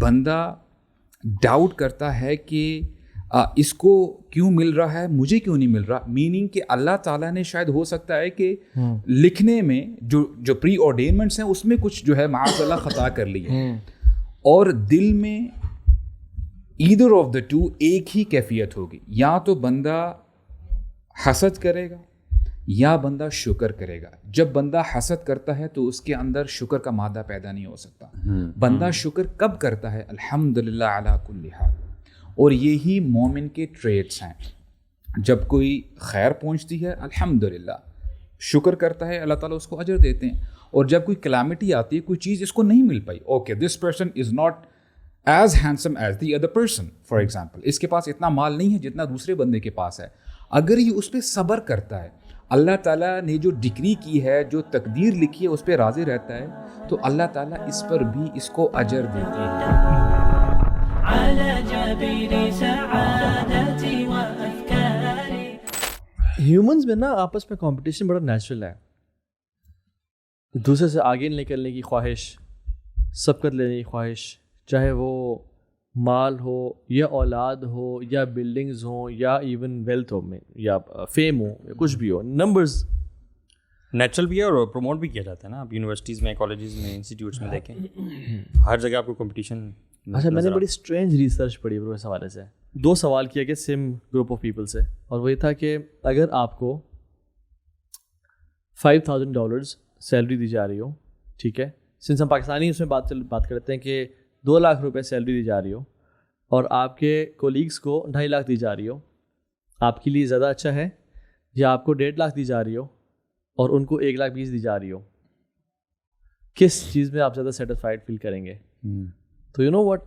بندہ ڈاؤٹ کرتا ہے کہ اس کو کیوں مل رہا ہے, مجھے کیوں نہیں مل رہا, میننگ کہ اللہ تعالیٰ نے شاید ہو سکتا ہے کہ لکھنے میں جو پری آرڈینمنٹس ہیں اس میں کچھ جو ہے معاذ اللہ خطا کر لی ہے, اور دل میں ایدر آف دا ٹو ایک ہی کیفیت ہوگی, یا تو بندہ حسد کرے گا یا بندہ شکر کرے گا. جب بندہ حسد کرتا ہے تو اس کے اندر شکر کا مادہ پیدا نہیں ہو سکتا. بندہ شکر کب کرتا ہے؟ الحمدللہ علی کل حال. اور یہی مومن کے ٹریٹس ہیں. جب کوئی خیر پہنچتی ہے الحمدللہ شکر کرتا ہے, اللہ تعالیٰ اس کو اجر دیتے ہیں. اور جب کوئی کلیمٹی آتی ہے, کوئی چیز اس کو نہیں مل پائی, okay this person is not as handsome as the other person, for example اس کے پاس اتنا مال نہیں ہے جتنا دوسرے بندے کے پاس ہے. اگر یہ اس پہ صبر کرتا ہے, اللہ تعالیٰ نے جو ڈگری کی ہے, جو تقدیر لکھی ہے اس پہ راضی رہتا ہے, تو اللہ تعالیٰ اس پر بھی اس کو اجر دیتی ہے. ہیومنز میں نا آپس میں کمپٹیشن بڑا نیچرل ہے. دوسرے سے آگے نکلنے کی خواہش, سبقت لینے کی خواہش, چاہے وہ مال ہو یا اولاد ہو یا بلڈنگز ہوں یا ایون ویلتھ ہو میں یا فیم ہو یا کچھ بھی ہو, نمبرز نیچرل بھی ہے اور پروموٹ بھی کیا جاتا ہے نا. آپ یونیورسٹیز میں, کالجز میں, انسٹیٹیوٹس میں دیکھیں, ہر جگہ آپ کو کمپٹیشن. اچھا, میں نے بڑی اسٹرینج ریسرچ پڑھی بro اس حوالے سے. 2 سوال کیا کہ سیم گروپ آف پیپل سے, اور وہی تھا کہ اگر آپ کو $5,000 سیلری دی جا رہی ہو, ٹھیک ہے, سنس ہم پاکستانی اس میں بات کرتے ہیں کہ 2 لاکھ روپے سیلری دی جا رہی ہو, اور آپ کے کولیگس کو 2.5 لاکھ دی جا رہی ہو, آپ کے لیے زیادہ اچھا ہے یا آپ کو 1.5 لاکھ دی جا رہی ہو اور ان کو 1,20,000 دی جا رہی ہو, کس چیز میں آپ زیادہ سیٹسفائڈ فیل کریں گے؟ تو یو نو واٹ,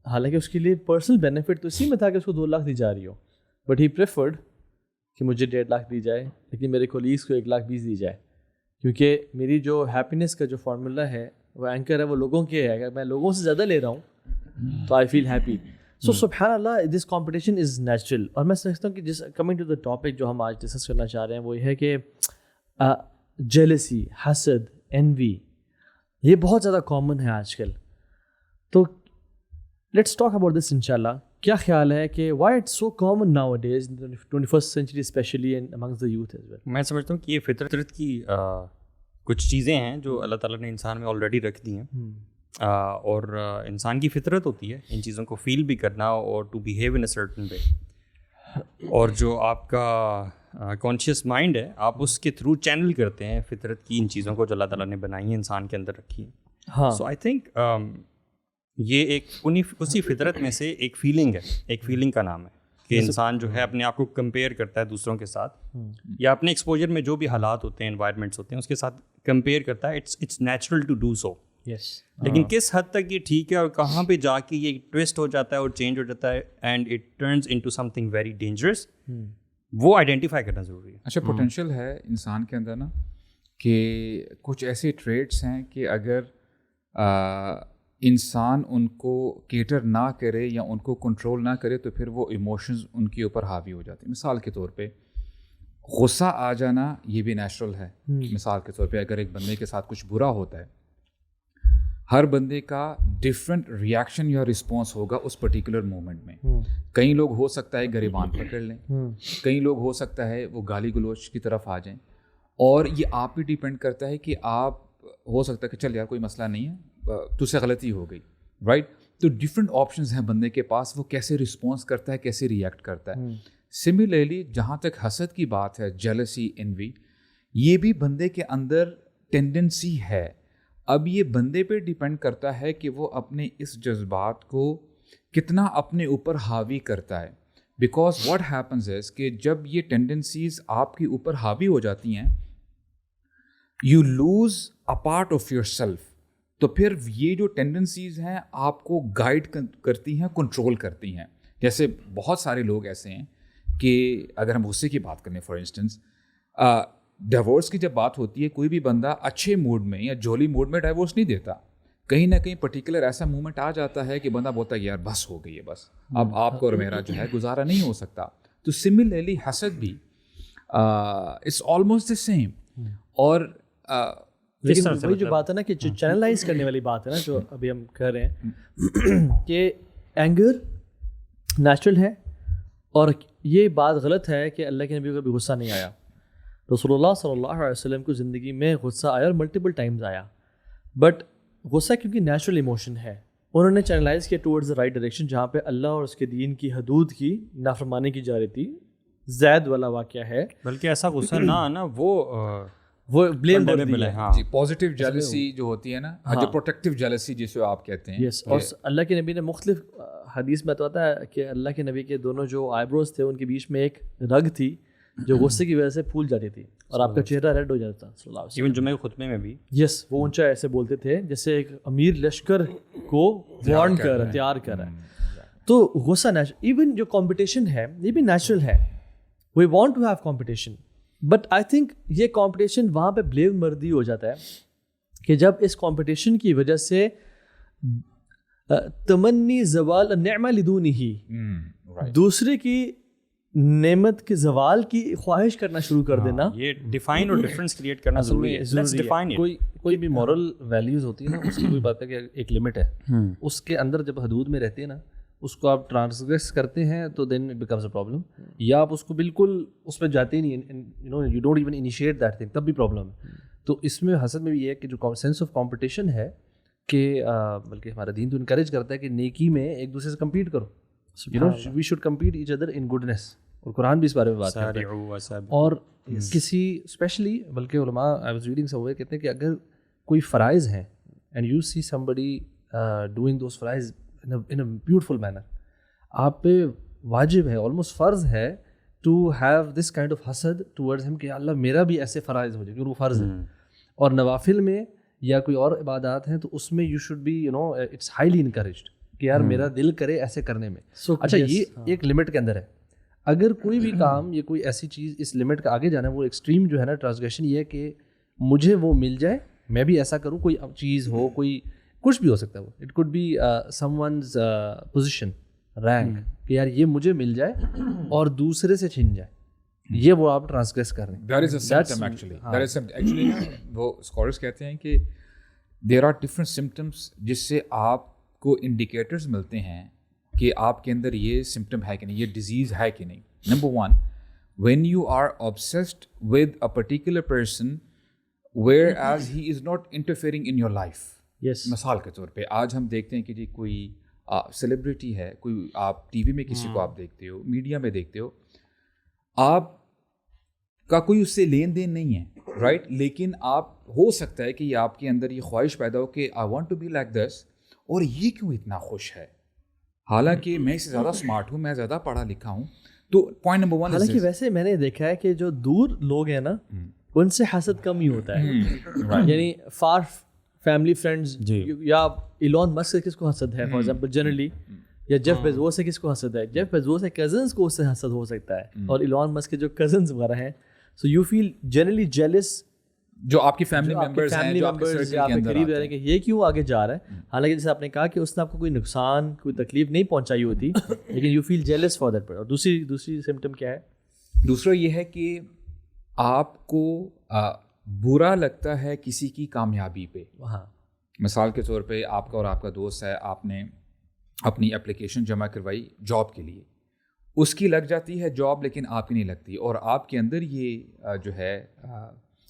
حالانکہ اس کے لیے پرسنل بینیفٹ تو اسی میں تھا کہ اس کو 2 لاکھ دی جا رہی ہو, بٹ ہی پریفرڈ کہ مجھے 1.5 لاکھ دی جائے لیکن میرے کولیگس کو 1,20,000 دی جائے, کیونکہ میری جو ہیپینس کا جو فارمولہ ہے, وہ اینکر ہے, وہ لوگوں کے ہے. اگر میں لوگوں سے زیادہ لے رہا ہوں تو آئی فیل ہیپی. سو سبحان اللہ, دس کمپٹیشن از نیچرل. اور میں سمجھتا ہوں کہ جس کمنگ ٹو دا ٹاپک جو ہم آج ڈسکس کرنا چاہ رہے ہیں وہ یہ ہے کہ جیلسی, حسد, انوی, یہ بہت زیادہ کامن ہے آج کل. تو لیٹس ٹاک اباؤٹ دس انشاءاللہ. کیا خیال ہے کہ why it's so common nowadays 21st century especially amongst the youth as well? میں سمجھتا ہوں کہ یہ فطرت کی کچھ چیزیں ہیں جو اللہ تعالیٰ نے انسان میں آلریڈی رکھ دی ہیں, اور انسان کی فطرت ہوتی ہے ان چیزوں کو فیل بھی کرنا اور to behave in a certain way. اور جو آپ کا کانشیس مائنڈ ہے, آپ اس کے تھرو چینل کرتے ہیں فطرت کی ان چیزوں کو جو اللہ تعالیٰ نے بنائی ہیں, انسان کے اندر رکھی ہیں. ہاں, سو آئی تھنک یہ ایک اسی فطرت میں سے ایک فیلنگ ہے, ایک فیلنگ کا نام ہے کہ انسان جو ہے اپنے آپ کو کمپیئر کرتا ہے دوسروں کے ساتھ, یا اپنے ایکسپوجر میں جو بھی حالات ہوتے ہیں, انوائرمنٹس ہوتے ہیں, اس کے ساتھ کمپیئر کرتا ہے. It's natural to do so. لیکن کس حد تک یہ ٹھیک ہے اور کہاں پہ جا کے یہ ٹویسٹ ہو جاتا ہے اور چینج ہو جاتا ہے and it turns into some thing very dangerous, وہ آئیڈینٹیفائی کرنا ضروری ہے. اچھا, پوٹینشیل ہے انسان کے اندر نا کہ کچھ ایسے ٹریٹس ہیں کہ اگر انسان ان کو کیٹر نہ کرے یا ان کو کنٹرول نہ کرے تو پھر وہ ایموشنز ان کے اوپر حاوی ہو جاتے ہیں. مثال کے طور پہ غصہ آ جانا یہ بھی نیچرل ہے. مثال کے طور پہ اگر ایک بندے کے ساتھ کچھ برا ہوتا ہے, ہر بندے کا ڈفرینٹ ریئیکشن یا رسپانس ہوگا اس پرٹیکولر مومنٹ میں. کئی لوگ ہو سکتا ہے گریبان پکڑ لیں, کئی لوگ ہو سکتا ہے وہ گالی گلوچ کی طرف آ جائیں, اور یہ آپ پہ ڈیپینڈ کرتا ہے کہ آپ, ہو سکتا ہے کہ چل یار کوئی مسئلہ نہیں ہے, تجھ سے غلطی ہو گئی, رائٹ. تو ڈفرینٹ آپشنز ہیں بندے کے پاس, وہ کیسے رسپانس کرتا ہے, کیسے ریئیکٹ کرتا ہے. سملرلی جہاں تک حسد کی بات ہے, جیلسی, انوی, یہ بھی بندے کے اندر ٹینڈنسی ہے. اب یہ بندے پہ ڈیپینڈ کرتا ہے کہ وہ اپنے اس جذبات کو کتنا اپنے اوپر حاوی کرتا ہے. بیکاز واٹ ہیپنز از کہ جب یہ ٹینڈنسیز آپ کے اوپر حاوی ہو جاتی ہیں, you lose a part of your self. تو پھر یہ جو ٹینڈنسیز ہیں آپ کو گائیڈ کرتی ہیں, کنٹرول کرتی ہیں. جیسے بہت سارے لوگ ایسے ہیں کہ اگر ہم غصے کی بات کریں, فار انسٹنس ڈیورس کی جب بات ہوتی ہے, کوئی بھی بندہ اچھے موڈ میں یا جولی موڈ میں ڈیورس نہیں دیتا. کہیں نہ کہیں پرٹیکولر ایسا مومنٹ آ جاتا ہے کہ بندہ بولتا ہے یار بس ہو گئی ہے, بس اب آپ کو اور میرا جو ہے گزارا نہیں ہو سکتا. تو سملرلی حسد بھی اٹس آلموسٹ دا سیم. اور لیکن وہی جو بات ہے نا کہ جو چینلائز کرنے والی بات ہے نا جو ابھی ہم کر رہے ہیں کہ اینگر نیچرل ہے اور یہ بات غلط ہے کہ اللہ کے نبی کو بھی غصہ نہیں آیا. رسول اللہ صلی اللہ علیہ وسلم کو زندگی میں غصہ آیا اور ملٹیپل ٹائمز آیا, بٹ غصہ کیونکہ نیچرل ایموشن ہے انہوں نے چینلائز کیا ٹورڈز دا رائٹ ڈائریکشن جہاں پہ اللہ اور اس کے دین کی حدود کی نافرمانی کی جا رہی تھی. زید والا واقعہ ہے, بلکہ ایسا غصہ نہ آنا وہ بلیم کر ملے. ہاں جی, پازیٹیو جیلسی جو ہوتی ہے نا, جو پروٹیکٹیو جیلسی جسے آپ کہتے ہیں. یس, اور اللہ کے نبی نے مختلف حدیث میں بتاتا ہے کہ اللہ کے نبی کے دونوں جو آئی بروز تھے ان کے بیچ میں ایک رگ تھی جو غصے کی وجہ سے پھول جاتی تھی اور آپ کا چہرہ ریڈ ہو جاتا صلی اللہ علیہ وسلم. ایون جمعہ کے خطبے میں بھی یس, وہ اونچا ایسے بولتے تھے جیسے ایک امیر لشکر کو وارن کر تیار کر رہا ہے. تو غصہ نیچرل, ایون جو کمپٹیشن ہے یہ بھی نیچرل ہے. We want to have competition, but I think یہ کمپٹیشن وہاں پہ بلیم مردی ہو جاتا ہے کہ جب اس کمپٹیشن کی وجہ سے تمنی زوال نعمہ لدونی ہی, دوسرے کی نعمت کے زوال کی خواہش کرنا شروع کر دینا, یہ ڈیفائن اور ڈفرینس کریٹ کرنا ضروری ہے. کوئی بھی مورل ویلیوز ہوتی ہے نا اس کی کوئی بات ہے کہ ایک لمٹ ہے, اس کے اندر جب حدود میں رہتے ہیں نا اس کو آپ ٹرانسگریس کرتے ہیں تو then it becomes a problem, یا آپ اس کو بالکل اس پہ جاتے ہی نہیں, you don't even initiate that thing, تب بھی پرابلم ہے. تو اس میں حسد میں بھی یہ ہے کہ جو سینس آف کمپٹیشن ہے کہ بلکہ ہمارا دین تو انکریج کرتا ہے کہ نیکی میں ایک دوسرے سے کمپیٹ کرو, we should compete each other in goodness, اور قرآن بھی اس بارے میں بات کرتا ہے. اور کسی اسپیشلی بلکہ علماء I was reading somewhere کہتے ہیں کہ اگر کوئی فرائض ہیں and you see somebody doing those فرائض in a beautiful manner, آپ پہ واجب ہے, آلموسٹ فرض ہے to have this kind of حسد ٹورڈز ہم کہ اللہ میرا بھی ایسے فرائض ہو جائے کیونکہ وہ فرض ہے. اور نوافل میں یا کوئی اور عبادات ہیں تو اس میں you should be it's highly encouraged کہ یار میرا دل کرے ایسے کرنے میں. اچھا, یہ ایک لمٹ کے اندر ہے. اگر کوئی بھی کام یا کوئی ایسی چیز اس لمٹ کا آگے جانا ہے, وہ ایکسٹریم جو ہے نا ٹرانسگریشن, یہ ہے کہ مجھے وہ مل جائے, میں بھی ایسا کروں, کوئی چیز ہو, کوئی کچھ بھی ہو سکتا ہے, وہ it could be someone's position, rank, کہ یار یہ مجھے مل جائے اور دوسرے سے چھن جائے, یہ وہ آپ ٹرانسگریس کر رہے ہیں. That is a symptom actually. وہ اسکالرس کہتے ہیں کہ there are different symptoms جس سے آپ کو انڈیکیٹرز ملتے ہیں کہ آپ کے اندر یہ سمٹم ہے کہ نہیں, یہ ڈیزیز ہے کہ نہیں. Number 1, when you are obsessed with a particular person whereas he is not interfering in your life. مثال کے طور پہ آج ہم دیکھتے ہیں کہ جی کوئی سیلیبریٹی ہے, کوئی آپ ٹی وی میں کسی کو آپ دیکھتے ہو, میڈیا میں دیکھتے ہو, آپ کا کوئی اس سے لین دین نہیں ہے, رائٹ, لیکن آپ ہو سکتا ہے کہ یہ آپ کے اندر یہ خواہش پیدا ہو کہ I want to be like this, اور یہ کیوں اتنا خوش ہے, حالانکہ میں اس سے زیادہ اسمارٹ ہوں, میں زیادہ پڑھا لکھا ہوں. تو پوائنٹ نمبر 1, حالانکہ ویسے میں نے دیکھا ہے کہ جو دور لوگ ہیں نا ان سے حسد کم ہی ہوتا ہے, یعنی فار فیملی فرینڈز, یا ایلون مسک سے کس کو حسد ہے فار ایگزامپل جنرلی, یا جیف بیزوس سے کس کو حسد ہے, جیف بیزوس کے کزنس کو اس سے حسد ہو سکتا ہے, اور ایلون مسک کے جو کزنس وغیرہ ہیں, so you feel generally jealous, جو آپ کی فیملی ممبرز ہیں, جو آپ کے سرکل کے اندر قریب رہ رہے ہیں کہ یہ کیوں آگے جا رہا ہے, حالانکہ جیسے آپ نے کہا کہ اس نے آپ کو کوئی نقصان, کوئی تکلیف نہیں پہنچائی ہوتی, لیکن you feel jealous for that. اور دوسری سمٹم کیا ہے؟ دوسرا یہ ہے کہ آپ کو برا لگتا ہے کسی کی کامیابی پہ. ہاں, مثال کے طور پہ آپ کا اور آپ کا دوست ہے, آپ نے اپنی اپلیکیشن جمع کروائی جاب کے لیے, اس کی لگ جاتی ہے جاب لیکن آپ کی نہیں لگتی, اور آپ کے اندر یہ جو ہے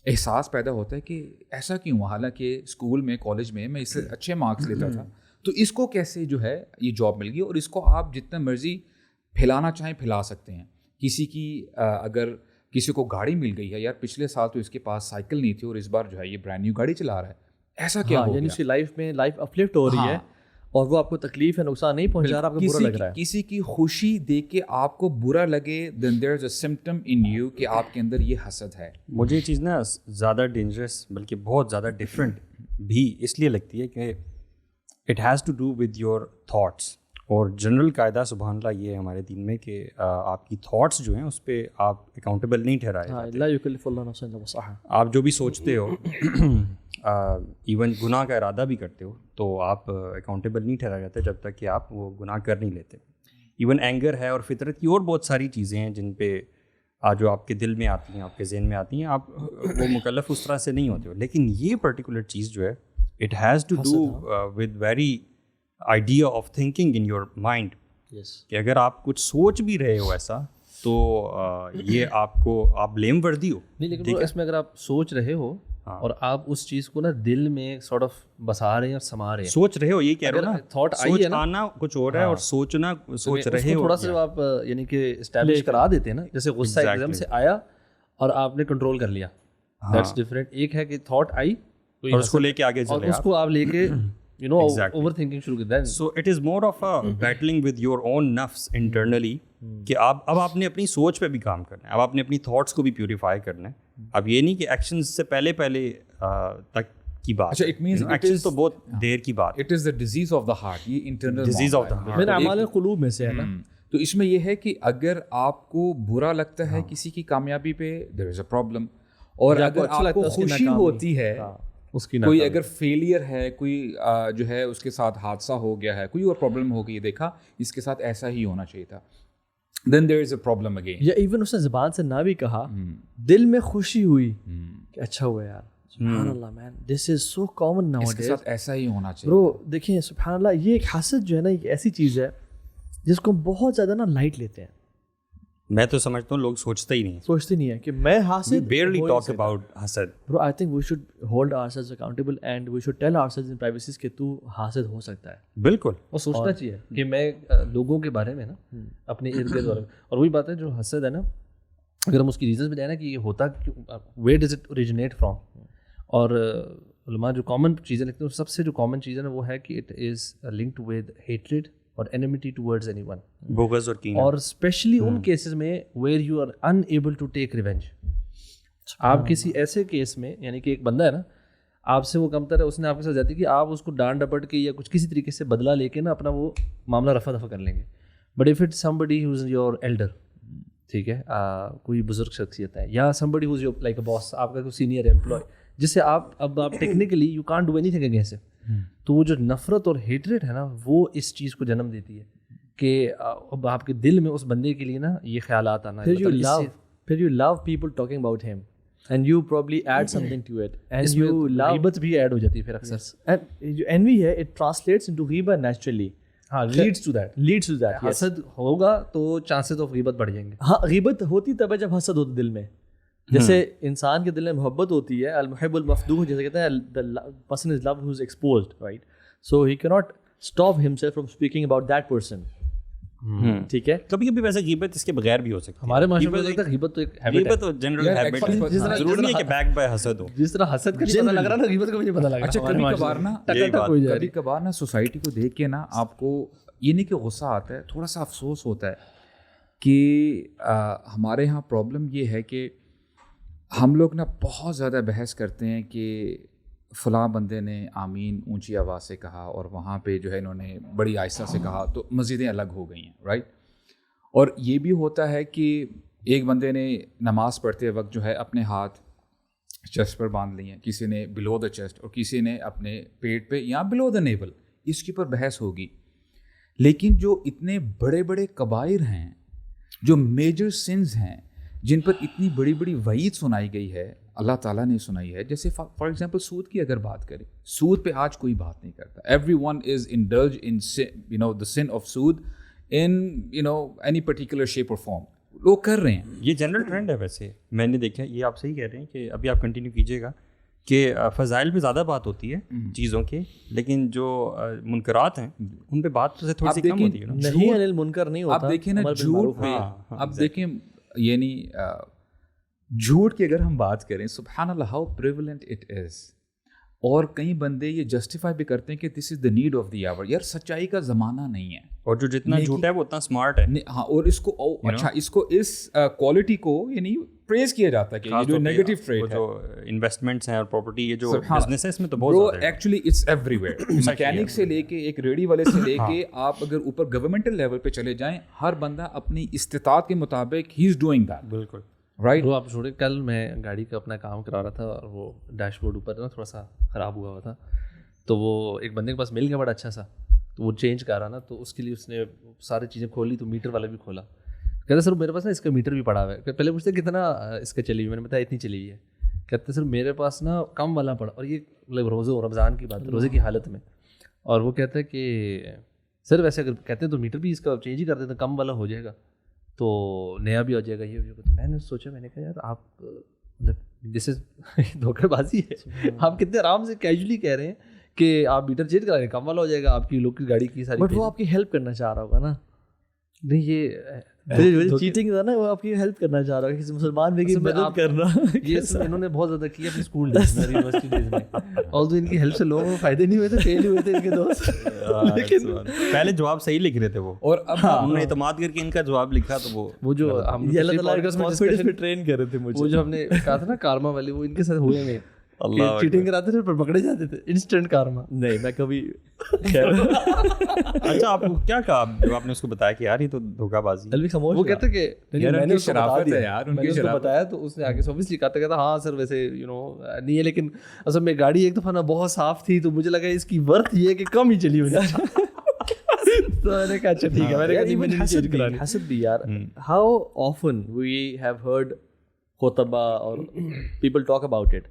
احساس پیدا ہوتا ہے کہ ایسا کیوں, حالانکہ اسکول میں کالج میں میں اس سے اچھے مارکس لیتا تھا, تو اس کو کیسے جو ہے یہ جاب مل گئی. اور اس کو آپ جتنا مرضی پھیلانا چاہیں پھیلا سکتے ہیں. کسی کی اگر کسی کو گاڑی مل گئی ہے, یار پچھلے سال تو اس کے پاس سائیکل نہیں تھی اور اس بار جو ہے یہ برانڈ نیو گاڑی چلا رہا ہے, ایسا کیا ہو گیا, یعنی اس کی لائف میں لائف اپلفٹ ہو رہی ہے اور وہ آپ کو تکلیف ہے, نقصان نہیں پہنچا رہا, آپ کو برا لگ رہا ہے. کسی کی خوشی دیکھ کے آپ کو برا لگے, then there is a symptom in you کہ آپ کے اندر یہ حسد ہے. مجھے یہ چیز نا زیادہ ڈینجرس بلکہ بہت زیادہ ڈفرینٹ بھی اس لیے لگتی ہے کہ it has to do with your thoughts. اور جنرل قاعدہ سبحان اللہ یہ ہے ہمارے دین میں کہ آپ کی تھاٹس جو ہیں اس پہ آپ اکاؤنٹیبل نہیں ٹھہرائے جاتے. لا یکلف اللہ نفسا الا وسعہا. آپ جو بھی سوچتے ہو, ایون گناہ کا ارادہ بھی کرتے ہو, تو آپ اکاؤنٹیبل نہیں ٹھہرائے جاتے جب تک کہ آپ وہ گناہ کر نہیں لیتے. ایون اینگر ہے اور فطرت کی اور بہت ساری چیزیں ہیں جن پہ جو آپ کے دل میں آتی ہیں, آپ کے ذہن میں آتی ہیں, آپ وہ مکلف اس طرح سے نہیں ہوتے ہو. لیکن یہ پرٹیکولر چیز جو ہے it has to do with very idea of thinking in your mind, کہ اگر آپ کچھ سوچ بھی رہے ہو ایسا تو یہ آپ بلیم وردی ہو نہیں. لیکن اس میں اگر آپ سوچ رہے ہو اور آپ اس چیز کو نا دل میں سارٹ آف بسا رہے ہیں اور سما رہے ہیں, سوچ رہے ہو, یہ کہہ رہے ہو نا, تھاٹ آئی ہے نا, آنا کچھ اور ہے اور سوچنا سوچ رہے ہو. تھوڑا سا آپ یعنی کہ اسٹیبلش کرا دیتے ہیں نا, جیسے غصہ ایک دم سے آیا اور آپ نے کنٹرول کر لیا, دیٹس ڈفرینٹ. ایک ہے کہ تھاٹ آئی اور اس کو لے کے آگے چلے, اور اس کو آپ لے کے you know اوور تھنکنگ شروع کر دیں. So it is more of a battling with your own نفس انٹرنلی, کہ اب آپ نے اپنی سوچ پہ بھی کام کرنا ہے, اب آپ نے اپنی تھاٹس کو بھی پیوریفائی کرنا ہے. اب یہ نہیں کہ ایکشن سے پہلے تک کی بات, اچھا اٹ مینس ایکشن تو بہت دیر کی بات. It is the disease of the heart, یہ internal disease of the heart, میرا اعمال قلوب میں سے ہے نا. تو اس میں یہ ہے کہ اگر آپ کو برا لگتا ہے کسی کی کامیابی پہ, دیر از اے پرابلم. اور اگر آپ کو خوشی ہوتی ہے اس کی, کوئی اگر فیلئر ہے, کوئی جو ہے اس کے ساتھ حادثہ ہو گیا ہے, کوئی اور پرابلم ہو گئی, دیکھا اس کے ساتھ ایسا ہی ہونا چاہیے تھا, then there is a problem again. یا ایون اس نے زبان سے نہ بھی کہا, دل میں خوشی ہوئی کہ اچھا ہوا یار, سبحان اللہ مین, دس از سو کامن ناؤ اس کے ساتھ ایسا ہی ہونا چاہیے. برو دیکھیں سبحان اللہ, یہ ایک حسد جو ہے نا, ایک ایسی چیز ہے جس کو ہم بہت زیادہ نا لائٹ لیتے ہیں. میں تو سمجھتا ہوں لوگ سوچتے ہی نہیں ہے کہ میں حاسد. barely talk about حسد. Bro, I think we should hold ourselves accountable and we should tell ourselves in privacy کہ تو حاسد ہو سکتا ہے. بالکل, اور سوچنا چاہیے کہ میں لوگوں کے بارے میں نا, اپنے ارد گرد والے, اور وہی بات ہے جو حسد ہے نا, اگر ہم اس کی ریزنس بتائیں نا کہ یہ ہوتا where does it originate from, اور علماء جو کامن چیزیں لکھتے ہیں, سب سے جو کامن چیز ہے نا وہ ہے کہ it is linked with hatred اور enmity towards anyone, بغض اور کینہ, اور اسپیشلی ان کیسز میں where you are unable to take revenge. آپ کسی ایسے کیس میں, یعنی کہ ایک بندہ ہے نا آپ سے وہ کمتر ہے, اس نے آپ کے ساتھ جاتی کہ آپ اس کو ڈانٹ ڈپٹ کے یا کچھ کسی طریقے سے بدلہ لے کے نا اپنا وہ معاملہ رفع دفع کر لیں گے. But if it somebody who is your elder, ٹھیک ہے, کوئی بزرگ شخصیت ہے, یا somebody who is your like a boss, آپ کا کوئی سینئر امپلائی جس سے آپ technically you can't do any thing against ہم, تو وہ جو نفرت اور ہیٹریٹ ہے نا, وہ اس چیز کو جنم دیتی ہے کہ اب آپ کے دل میں اس بندے کے لیے نا یہ خیالات آنا. پھر you love people talking about him and you probably add something to it, and you love غیبت بھی ایڈ ہو جاتی ہے پھر اکثر, and جو envy ہے it translates into غیبت naturally. ہاں, leads to that. حسد ہوگا تو چانسز آف غیبت بڑھ جائیں گے. ہاں, غیبت ہوتی تب ہے جب حسد ہوتا دل میں. جیسے انسان کے دل میں محبت ہوتی ہے, المحب المفدوح جیسے کہتے ہیں, the person is loved who is exposed, right? So he cannot stop himself from speaking about that person. ٹھیک ہے, کبھی کبھی ویسے غیبت اس کے بغیر بھی ہو سکتی ہے. ہمارے معاشرے میں لگتا ہے غیبت تو ایک ہیبٹ ہے, غیبت تو جنرل ہیبٹ ہے, ضروری نہیں ہے کہ بیک بائی حسد ہو. جس طرح حسد کا نہیں پتہ لگ رہا نا, غیبت کا بھی نہیں پتہ لگ رہا. اچھا کبھی کبھار نا سوسائٹی کو دیکھ کے نا آپ کو یہ نہیں کہ غصہ آتا ہے, تھوڑا سا افسوس ہوتا ہے کہ ہمارے یہاں پرابلم یہ ہے کہ ہم لوگ نا بہت زیادہ بحث کرتے ہیں کہ فلاں بندے نے آمین اونچی آواز سے کہا اور وہاں پہ جو ہے انہوں نے بڑی آہستہ سے کہا تو مسجدیں الگ ہو گئی ہیں, رائٹ. اور یہ بھی ہوتا ہے کہ ایک بندے نے نماز پڑھتے وقت جو ہے اپنے ہاتھ چیسٹ پر باندھ لیے ہیں, کسی نے بلو دا چیسٹ, اور کسی نے اپنے پیٹ پہ یا بلو دا نیول, اس کے اوپر بحث ہوگی. لیکن جو اتنے بڑے بڑے کبائر ہیں, جو میجر سنز ہیں, جن پر اتنی بڑی بڑی وعید سنائی گئی ہے, اللہ تعالیٰ نے سنائی ہے, جیسے فار ایگزامپل سود کی اگر بات کریں, سود پہ آج کوئی بات نہیں کرتا. Everyone is indulge in the sin of سود in any particular shape or form. لوگ کر رہے ہیں, یہ جنرل ٹرینڈ ہے. ویسے میں نے دیکھا, یہ آپ صحیح کہہ رہے ہیں کہ ابھی آپ کنٹینیو کیجیے گا کہ فضائل پہ زیادہ بات ہوتی ہے چیزوں کے, لیکن جو منکرات ہیں ان پہ بات تھوڑی سی کم ہوتی ہے. نہیں انل منکر نہیں ہوتا. آپ دیکھیں نا جھوٹ پہ, اب دیکھیں یعنی جھوٹ کی اگر ہم بات کریں, سبحان اللہ ہاؤ پریولنٹ اٹ از, اور کئی بندے یہ جسٹیفائی بھی کرتے ہیں کہ دس از دا نیڈ آف دی آور. یار سچائی کا زمانہ نہیں ہے, اور جو جتنا جھوٹ ہے وہ اتنا اسمارٹ ہے. ہاں, اور اس کو اچھا اس کو اس کوالٹی کو یعنی پریز کیا جاتا ہے کہ یہ جو نیگیٹو ٹریٹ ہے, جو انویسٹمنٹس ہیں اور پراپرٹی, یہ جو بزنس ہے اس میں تو بہت زیادہ ہے. Actually it's everywhere. Mechanic سے لے کے ایک ریڑھی والے سے لے کے آپ اگر اوپر گورنمنٹل لیول پہ چلے جائیں, ہر بندہ اپنی استطاعت کے مطابق ہی از ڈوئنگ دیٹ. بالکل رائٹ. وہ آپ چھوڑے, کل میں گاڑی کا اپنا کام کرا رہا تھا اور وہ ڈیش بورڈ اوپر نا تھوڑا سا خراب ہوا تھا, تو وہ ایک بندے کے پاس مل گیا بڑا اچھا سا, تو وہ چینج کر رہا نا, تو اس کے لیے اس نے ساری چیزیں کھولی, تو میٹر والا بھی کھولا, کہتے سر میرے پاس نا اس کا میٹر بھی پڑا ہوا ہے. پہلے پوچھتے کتنا اس کا چلی ہوئی, میں نے بتایا اتنی چلی ہوئی ہے. کہتے سر میرے پاس نا کم والا پڑا, اور یہ مطلب روزے رمضان کی بات ہے, روزے کی حالت میں. اور وہ کہتا ہے کہ سر ویسے اگر کہتے ہیں تو میٹر بھی اس کا چینج ہی کر دیتے ہیں, کم والا ہو جائے گا تو نیا بھی ہو جائے گا, یہ ہو جائے گا. تو میں نے سوچا, میں نے کہا یار آپ مطلب دس از دھوکہ بازی ہے. آپ کتنے آرام سے کیجولی کہہ رہے ہیں کہ آپ میٹر چینج کرا رہے ہیں, کم والا ہو جائے گا, آپ کی لوگ کی گاڑی کی ساری. بٹ وہ آپ کی ہیلپ کرنا چاہ رہا ہوگا نا. نہیں یہ چیٹنگ تھا نا, وہ آپ کی ہیلپ کرنا چاہ رہا ہے, کسی مسلمان میں کی مدد کرنا. یہ انہوں نے بہت زیادہ کیا اپنے اسکول ڈیز میں, یونیورسٹی ڈیز میں. اور ان کی ہیلپ سے لوگوں کو فائدے نہیں ہوئے تھے, فیل ہوئے تھے ان کے دوست. لیکن پہلے جواب صحیح لکھ رہے تھے وہ, اور اب ہم نے اعتماد کر کے ان کا جواب لکھا تو وہ جو ہم ٹرین کر رہے تھے مجھے, وہ جو ہم نے کہا تھا نا کارما والے, وہ ان کے ساتھ ہوئے ہیں. چیٹنگ کراتے تھے پر پکڑے جاتے تھے, انسٹنٹ کارما. نہیں میں کبھی اچھا آپ کو کیا کہا جب آپ نے اس کو بتایا کہ یار یہ تو دھوکہ بازی ہے؟ وہ کہتا کہ میں نے شرافت ہے یار, ان کی شرافت بتایا تو اس نے آگے سے obviously کہتا ہاں سر ویسے یو نو نہیں ہے, لیکن اصل میں گاڑی ایک دفعہ نا بہت صاف تھی تو مجھے لگا اس کی ورتھ یہ ہے کہ کم ہی چلی ہوئی. تو میں نے کہا اچھا ٹھیک ہے, میں نے کہا حسد بھی یار. How often we have heard خطبہ اور پیپل ٹاک اباؤٹ اٹ,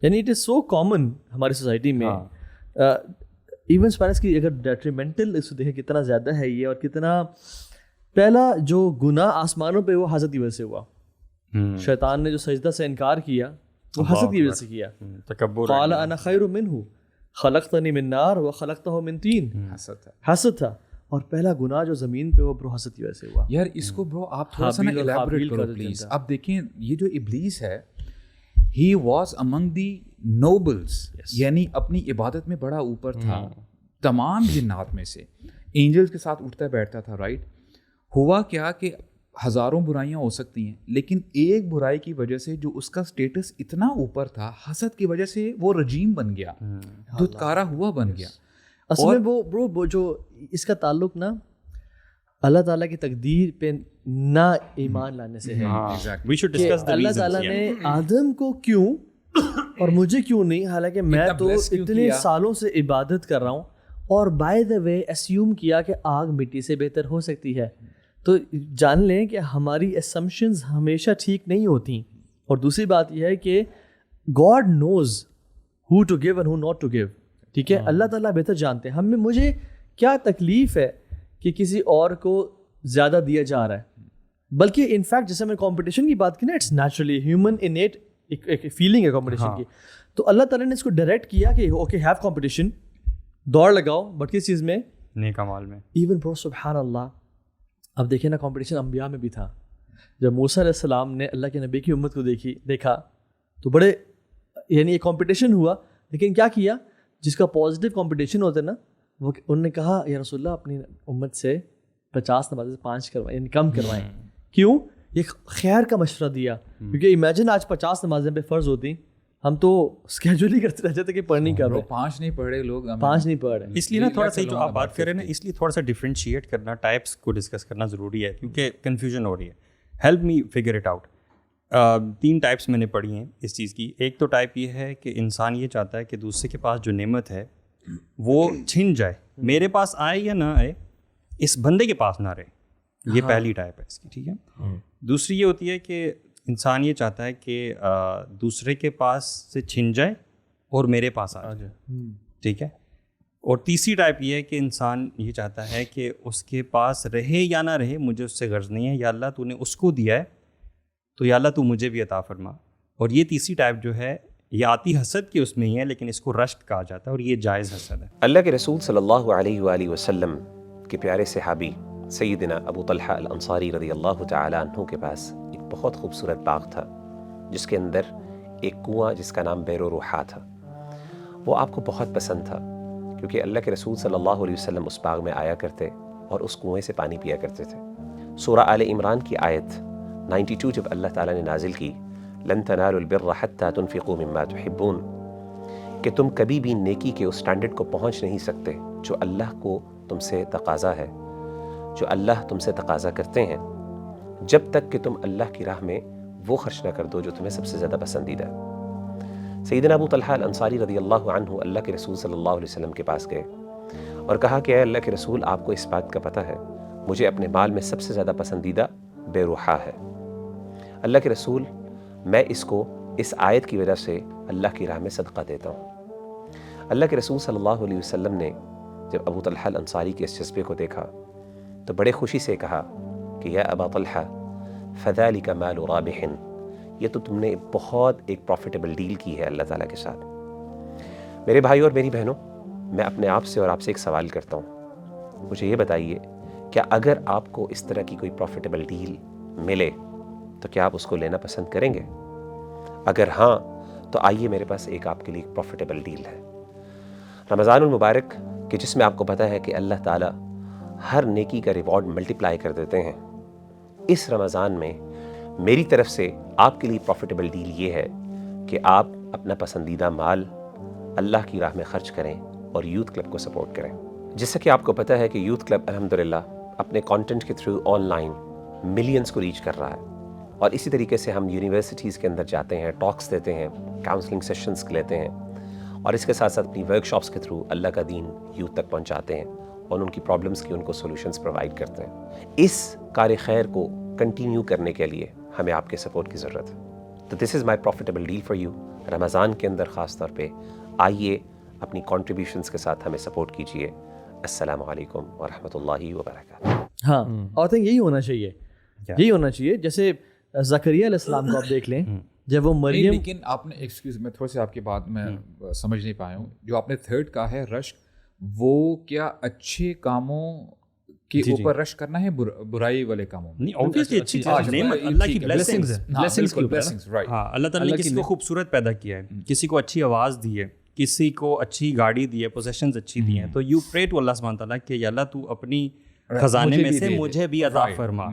یعنی اٹ از سو کامن ہماری سوسائٹی میں. ایون اسپینس کی اگر ڈیٹریمنٹل اس کو دیکھیں کتنا زیادہ ہے یہ, اور کتنا پہلا جو گناہ آسمانوں پہ وہ حسد کی وجہ سے ہوا. شیطان نے جو سجدہ سے انکار کیا وہ حسد کی وجہ سے کیا. قال انا خیر منہ خلقتنی من نار وخلقتہ من طین, حسد تھا. اور پہلا گناہ جو زمین پہ وہ برو حسد کی وجہ سے ہوا. یار اس کو برو آپ تھوڑا سا نا ایلیبریٹ کرو پلیز. اب دیکھیں یہ جو ابلیس ہے, he was among the nobles, یعنی اپنی عبادت میں بڑا اوپر تھا تمام جنات میں سے, اینجلز کے ساتھ اٹھتا بیٹھتا تھا, رائٹ. ہوا کیا کہ ہزاروں برائیاں ہو سکتی ہیں, لیکن ایک برائی کی وجہ سے جو اس کا سٹیٹس اتنا اوپر تھا, حسد کی وجہ سے وہ رجیم بن گیا, دھتکارا ہوا بن گیا. اصل میں وہ برو جو اس کا تعلق نا اللہ تعالیٰ کی تقدیر پہ نہ ایمان لانے سے ہے. کہ اللہ تعالیٰ نے آدم کو کیوں اور مجھے کیوں نہیں, حالانکہ میں تو اتنے سالوں سے عبادت کر رہا ہوں, اور بائی دا وے اسیوم کیا کہ آگ مٹی سے بہتر ہو سکتی ہے. تو جان لیں کہ ہماری اسمپشنز ہمیشہ ٹھیک نہیں ہوتی. اور دوسری بات یہ ہے کہ God knows who to give and who not to give. ٹھیک ہے, اللہ تعالیٰ بہتر جانتے ہیں. مجھے کیا تکلیف ہے کہ کسی اور کو زیادہ دیا جا رہا ہے, بلکہ انفیکٹ جیسے میں کمپٹیشن کی بات کی نا, اٹس نیچرلی ہیومن انیٹ ایک فیلنگ ہے کمپٹیشن کی. تو اللہ تعالیٰ نے اس کو ڈائریکٹ کیا کہ اوکے ہیو کمپٹیشن, دوڑ لگاؤ, بٹ کس چیز میں, نیک اعمال میں. ایون برو سبحان اللہ. اب دیکھیں نا کمپٹیشن انبیاء میں بھی تھا. جب موسیٰ علیہ السلام نے اللہ کے نبی کی امت کو دیکھا تو بڑے یعنی ایک کمپٹیشن ہوا, لیکن کیا کیا, جس کا پازیٹیو کمپٹیشن ہوتا ہے نا, وہ انہوں نے کہا یا رسول اللہ اپنی امت سے 50 نمازیں 5 کروائیں, یعنی کم کروائیں. کیوں؟ یہ خیر کا مشورہ دیا. کیونکہ امیجن آج 50 نمازیں پہ فرض ہوتی, ہم تو اسکیجول کرتے رہتے تھے کہ پڑھ نہیں کر رہے, 5 نہیں پڑھے لوگ, 5 نہیں پڑھ رہے. اس لیے نا تھوڑا سا جو آپ بات کر رہے ہیں نا, اس لیے تھوڑا سا ڈفرینشیٹ کرنا, ٹائپس کو ڈسکس کرنا ضروری ہے, کیونکہ کنفیوژن ہو رہی ہے. Help me figure it out. 3 types میں نے پڑھی ہیں اس چیز کی. ایک تو ٹائپ یہ ہے کہ انسان یہ چاہتا ہے کہ دوسرے کے پاس جو نعمت ہے وہ چھن جائے, میرے پاس آئے یا نہ آئے, اس بندے کے پاس نہ رہے. یہ پہلی ٹائپ ہے اس کی. ٹھیک ہے. دوسری یہ ہوتی ہے کہ انسان یہ چاہتا ہے کہ دوسرے کے پاس سے چھن جائے اور میرے پاس آ جائے. ٹھیک ہے. اور تیسری ٹائپ یہ ہے کہ انسان یہ چاہتا ہے کہ اس کے پاس رہے یا نہ رہے, مجھے اس سے غرض نہیں ہے, یا اللہ تو نے اس کو دیا ہے تو یا اللہ تو مجھے بھی عطا فرما. اور یہ تیسری ٹائپ جو ہے یہ آتی حسد کی اس میں ہی ہے, لیکن اس کو رشک کہا جاتا ہے, اور یہ جائز حسد ہے. اللہ کے رسول صلی اللہ علیہ وآلہ وسلم کے پیارے صحابی سیدنا ابو طلحہ الانصاری رضی اللہ تعالیٰ عنہ کے پاس ایک بہت خوبصورت باغ تھا, جس کے اندر ایک کنواں جس کا نام بئر روحا تھا. وہ آپ کو بہت پسند تھا, کیونکہ اللہ کے رسول صلی اللہ علیہ وسلم اس باغ میں آیا کرتے اور اس کنویں سے پانی پیا کرتے تھے. سورہ آل عمران کی آیت 92 جب اللہ تعالیٰ نے نازل کی, لن تنالوا البر حتى تنفقوا مما تحبون, کہ تم کبھی بھی نیکی کے اس سٹینڈرڈ کو پہنچ نہیں سکتے جو اللہ کو تم سے تقاضا ہے, جو اللہ تم سے تقاضا کرتے ہیں, جب تک کہ تم اللہ کی راہ میں وہ خرچ نہ کر دو جو تمہیں سب سے زیادہ پسندیدہ ہے. سیدنا ابو طلحہ الانصاری رضی اللہ عنہ اللہ کے رسول صلی اللہ علیہ وسلم کے پاس گئے اور کہا کہ اے اللہ کے رسول, آپ کو اس بات کا پتہ ہے, مجھے اپنے مال میں سب سے زیادہ پسندیدہ بے روحا ہے۔ اللہ کے رسول میں اس کو اس آیت کی وجہ سے اللہ کی راہ میں صدقہ دیتا ہوں۔ اللہ کے رسول صلی اللہ علیہ وسلم نے جب ابو طلحہ الانصاری کے اس جذبے کو دیکھا تو بڑے خوشی سے کہا کہ یا ابا طلحہ فذالک مال رابح، یہ تو تم نے بہت ایک پروفیٹیبل ڈیل کی ہے اللہ تعالیٰ کے ساتھ۔ میرے بھائیوں اور میری بہنوں، میں اپنے آپ سے اور آپ سے ایک سوال کرتا ہوں، مجھے یہ بتائیے کیا اگر آپ کو اس طرح کی کوئی پروفیٹیبل ڈیل ملے تو کیا آپ اس کو لینا پسند کریں گے؟ اگر ہاں تو آئیے میرے پاس ایک آپ کے لیے ایک پروفیٹیبل ڈیل ہے۔ رمضان المبارک کہ جس میں آپ کو پتہ ہے کہ اللہ تعالیٰ ہر نیکی کا ریوارڈ ملٹیپلائی کر دیتے ہیں، اس رمضان میں میری طرف سے آپ کے لیے پروفیٹیبل ڈیل یہ ہے کہ آپ اپنا پسندیدہ مال اللہ کی راہ میں خرچ کریں اور یوتھ کلب کو سپورٹ کریں۔ جیسا کہ آپ کو پتہ ہے کہ یوتھ کلب الحمدللہ اپنے کانٹینٹ کے تھرو آن لائن ملینز کو ریچ کر رہا ہے، اور اسی طریقے سے ہم یونیورسٹیز کے اندر جاتے ہیں، ٹاکس دیتے ہیں، کاؤنسلنگ سیشنز لیتے ہیں، اور اس کے ساتھ ساتھ اپنی ورک شاپس کے تھرو اللہ کا دین یوتھ تک پہنچاتے ہیں اور ان کی پرابلمس کی ان کو سولوشنز پرووائڈ کرتے ہیں۔ اس کار خیر کو کنٹینیو کرنے کے لیے ہمیں آپ کے سپورٹ کی ضرورت ہے۔ تو دس از مائی پروفیٹیبل ڈیل فار یو۔ رمضان کے اندر خاص طور پہ آئیے اپنی کنٹریبیوشنز کے ساتھ ہمیں سپورٹ کیجیے۔ السلام علیکم ورحمۃ اللہ وبرکاتہ۔ ہاں، اور تھنک یہی ہونا چاہیے، یہی ہونا چاہیے۔ جیسے زکریا علیہ السلام کو آپ دیکھ لیں، جب وہ مریم، لیکن آپ نے ایکسکیوز میں تھوڑا سے آپ کی بات میں سمجھ نہیں پایا ہوں، جو آپ نے تھرڈ کہا ہے رشک، وہ کیا اچھے کاموں کے اوپر رش کرنا ہے برائی والے کاموں میں؟ نہیں، obviously اچھی چیز ہے، اللہ کی blessings ہے، ہاں، اللہ تعالیٰ نے کسی کو خوبصورت پیدا کیا ہے، کسی کو اچھی آواز دی ہے، کسی کو اچھی گاڑی دی ہے، پوزیشنز اچھی دی ہیں، تو یو پرے ٹو اللہ سبحانہ تعالیٰ کہ یا اللہ تو اپنی خزانے میں سے مجھے بھی عطا فرما۔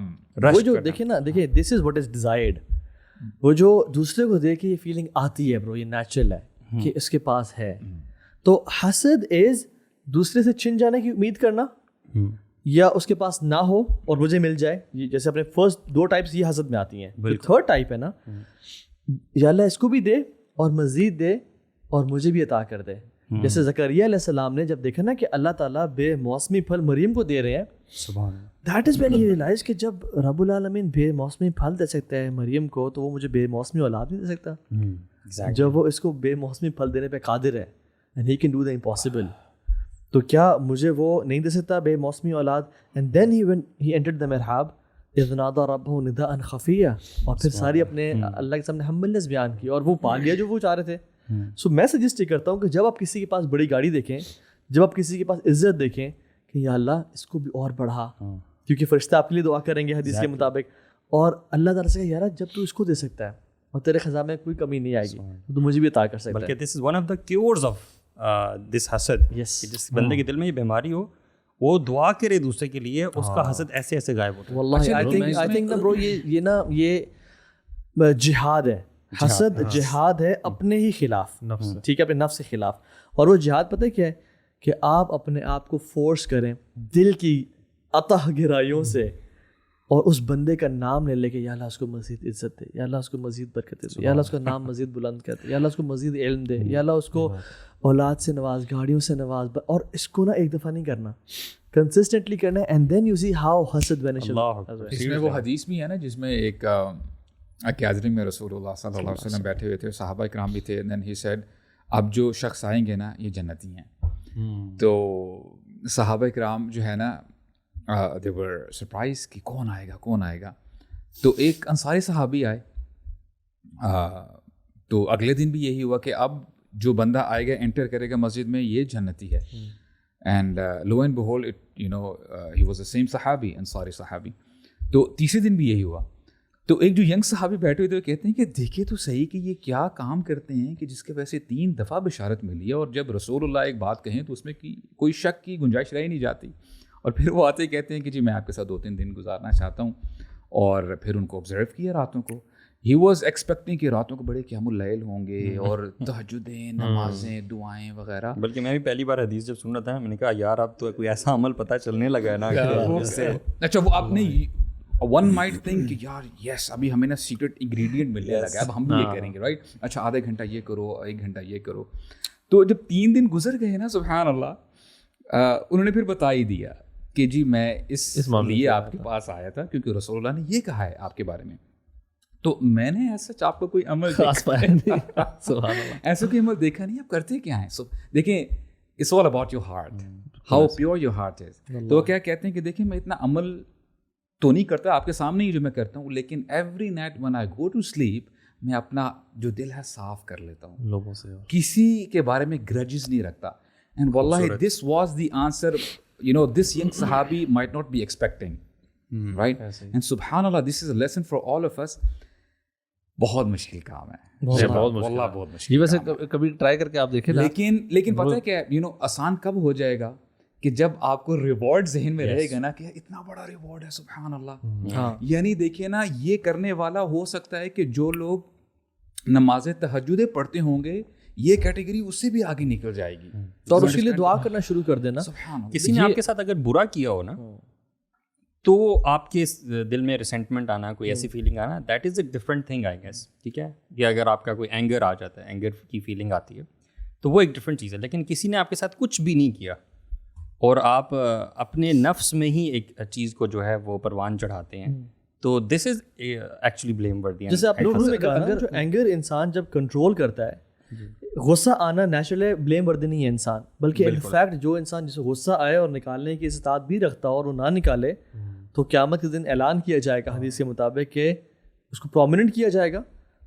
وہ جو دیکھیں نا، دیکھیں دس از واٹ از ڈیزائرڈ، وہ جو دوسرے کو دیکھ کے یہ فیلنگ آتی ہے برو، یہ نیچرل ہے کہ اس کے پاس ہے۔ تو حسد از دوسرے سے چھن جانے کی امید کرنا، یا اس کے پاس نہ ہو اور مجھے مل جائے۔ یہ جیسے اپنے فرسٹ دو ٹائپس یہ حسد میں آتی ہیں، تھرڈ ٹائپ ہے نا، یا اللہ اس کو بھی دے اور مزید دے اور مجھے بھی عطا کر دے۔ جیسے زکریا علیہ السلام نے جب دیکھا نا کہ اللہ تعالیٰ بے موسمی پھل مریم کو دے رہے ہیں، that is when he realize کہ جب رب العالمین بے موسمی پھل دے سکتا ہے مریم کو، تو وہ مجھے بے موسمی اولاد نہیں دے سکتا؟ جب وہ اس کو بے موسمی پھل دینے پہ قادر ہے، and he can do the impossible, تو کیا مجھے وہ نہیں دے سکتا بے موسمی اولاد؟ اینڈ دین ہی انٹرڈ دا محراب اذ نادى ربه نداء خفيا، اور پھر ساری اپنے اللہ کے سامنے ہمبلنس بیان کی، اور وہ پا لیا جو وہ چاہ رہے تھے۔ سو میں سجیسٹ یہ کرتا ہوں کہ جب آپ کسی کے پاس بڑی گاڑی دیکھیں، جب آپ کسی کے پاس عزت دیکھیں، کہ یا اللہ اس کو بھی اور بڑھا، کیونکہ فرشتے آپ کے لیے دعا کریں گے حدیث کے مطابق، اور اللہ تعالیٰ سے کہا یار جب تو اس کو دے سکتا ہے اور تیرے خزانے میں کوئی کمی نہیں آئے گی تو مجھے بھی عطا کر سکتا ہے۔ بلکہ this is one of the cures of this حسد، جس بندے کے دل میں یہ بیماری ہو وہ دعا کرے دوسرے کے لیے، اس کا حسد ایسے ایسے غائب ہوتا ہے۔ واللہ آئی تھنک نا برو یہ جہاد ہے، حسد جہاد ہے اپنے ہی خلاف، ٹھیک ہے، اپنے نفس کے خلاف۔ اور وہ جہاد پتہ کیا ہے؟ کہ آپ اپنے آپ کو فورس کریں دل کی عطا گہرائیوں سے، اور اس بندے کا نام لے کے یا اللہ اس کو مزید عزت دے، یا اللہ اس کو مزید برکت دے، یا اللہ اس کا نام مزید بلند کر دے، یا اللہ اس کو مزید علم دے، یا اللہ اس کو اولاد سے نواز، گاڑیوں سے نواز، اور اس کو نا ایک دفعہ نہیں کرنا، کنسسٹنٹلی کرنا ہے، and then you see how حسد وینشز۔ اس میں وہ حدیث بھی ہے نا جس میں ایک گیدرنگ میں رسول اللہ صلی اللہ علیہ وسلم بیٹھے ہوئے تھے، صحابہ کرام بھی تھے، دین ہی سیڈ اب جو شخص آئیں گے نا یہ جنتی ہیں۔ تو صحابہ کرام جو ہے نا they were surprised کہ کون آئے گا کون آئے گا۔ تو ایک انصاری صحابی آئے، تو اگلے دن بھی یہی ہوا کہ اب جو بندہ آئے گا انٹر کرے گا مسجد میں یہ جنتی ہے، and lo and behold you know he was the same صحابی، انصاری صحابی۔ تو تیسرے دن بھی یہی ہوا۔ تو ایک جو ینگ صحابی بیٹھے ہوئے تھے وہ کہتے ہیں کہ دیکھے تو صحیح کہ یہ کیا کام کرتے ہیں کہ جس کے وجہ سے 3 دفعہ بشارت ملی ہے، اور جب رسول اللہ ایک بات کہیں تو اس میں کوئی شک کی گنجائش رہ نہیں جاتی، اور پھر وہ آتے کہتے ہیں کہ جی میں آپ کے ساتھ 2-3 دن گزارنا چاہتا ہوں، اور پھر ان کو آبزرو کیا راتوں کو۔ ہی واز ایکسپیکٹنگ کہ راتوں کو بڑے قیام اللیل ہوں گے اور تہجدیں، نمازیں، دعائیں وغیرہ۔ بلکہ میں بھی پہلی بار حدیث جب سن رہا تھا میں نے کہا یار اب تو کوئی ایسا عمل پتہ چلنے لگا ہے نا کہ اچھا وہ آپ نے ون مائٹ تھنک کہ یار یس ابھی ہمیں نا سیکرٹ انگریڈینٹ ملنے لگا ہے، اب ہم بھی یہ کریں گے، رائٹ؟ اچھا آدھا گھنٹہ یہ کرو، 1 گھنٹہ یہ کرو۔ تو جب 3 دن گزر گئے نا سبحان اللہ، انہوں نے پھر بتا ہی دیا کہ جی میں اس معاملے لیے سے آپ کے پاس آیا تھا کیونکہ رسول اللہ نے یہ کہا ہے آپ کے بارے میں. تو میں نے ایسا آپ کو کوئی عمل خاص پایا نہیں. سبحان اللہ. ایسا کوئی عمل دیکھا نہیں. آپ کرتے کیا ہیں؟ دیکھیں it's all about your heart, how pure your heart is. تو وہ کیا کہتے ہیں کہ دیکھیں میں اتنا عمل تو نہیں کرتا آپ کے سامنے ہی جو میں کرتا ہوں, لیکن every night when I go to sleep میں اپنا جو دل ہے صاف کر لیتا ہوں لوگوں سے, کسی کے بارے میں گرجز نہیں رکھتا. اینڈ واللہ دس was the answer this young sahabi might not be expecting, right? And subhanallah, this is a lesson for all of us. بہت مشکل کام ہے, بہت مشکل. یہ ویسے کبھی ٹرائی کر کے آپ دیکھیں. لیکن پتہ ہے کیا آسان کب ہو جائے گا کہ جب آپ کو ریوارڈ ذہن میں رہے گا نا کہ اتنا بڑا ریوارڈ ہے, سبحان اللہ. یعنی دیکھیے نا, یہ کرنے والا ہو سکتا ہے کہ جو لوگ نماز تہجد پڑھتے ہوں گے, یہ کیٹیگری اس سے بھی آگے نکل جائے گی. تو اس کے لیے دعا کرنا شروع کر دینا. کسی نے آپ کے ساتھ اگر برا کیا ہو نا تو آپ کے دل میں ریسنٹمنٹ آنا, کوئی ایسی فیلنگ آنا, that is a different thing I guess. ٹھیک ہے, یا اگر آپ کا کوئی اینگر آ جاتا ہے, اینگر کی فیلنگ آتی ہے, تو وہ ایک ڈفرنٹ چیز ہے. لیکن کسی نے آپ کے ساتھ کچھ بھی نہیں کیا اور آپ اپنے نفس میں ہی ایک چیز کو جو ہے وہ پروان چڑھاتے ہیں, تو دس از ایکچولی بلیم ورتھی. جیسے آپ لوگوں نے کہا نا, جو اینگر انسان جب کنٹرول کرتا ہے, غصہ آنا نیچرل ہے, بلیم وردی نہیں ہے انسان, بلکہ انفیکٹ جو انسان جسے غصہ آئے اور نکالنے کی استطاعت بھی رکھتا اور وہ نہ نکالے, تو قیامت کے دن اعلان کیا جائے گا حدیث کے مطابق کہ اس کو پرومیننٹ کیا جائے گا.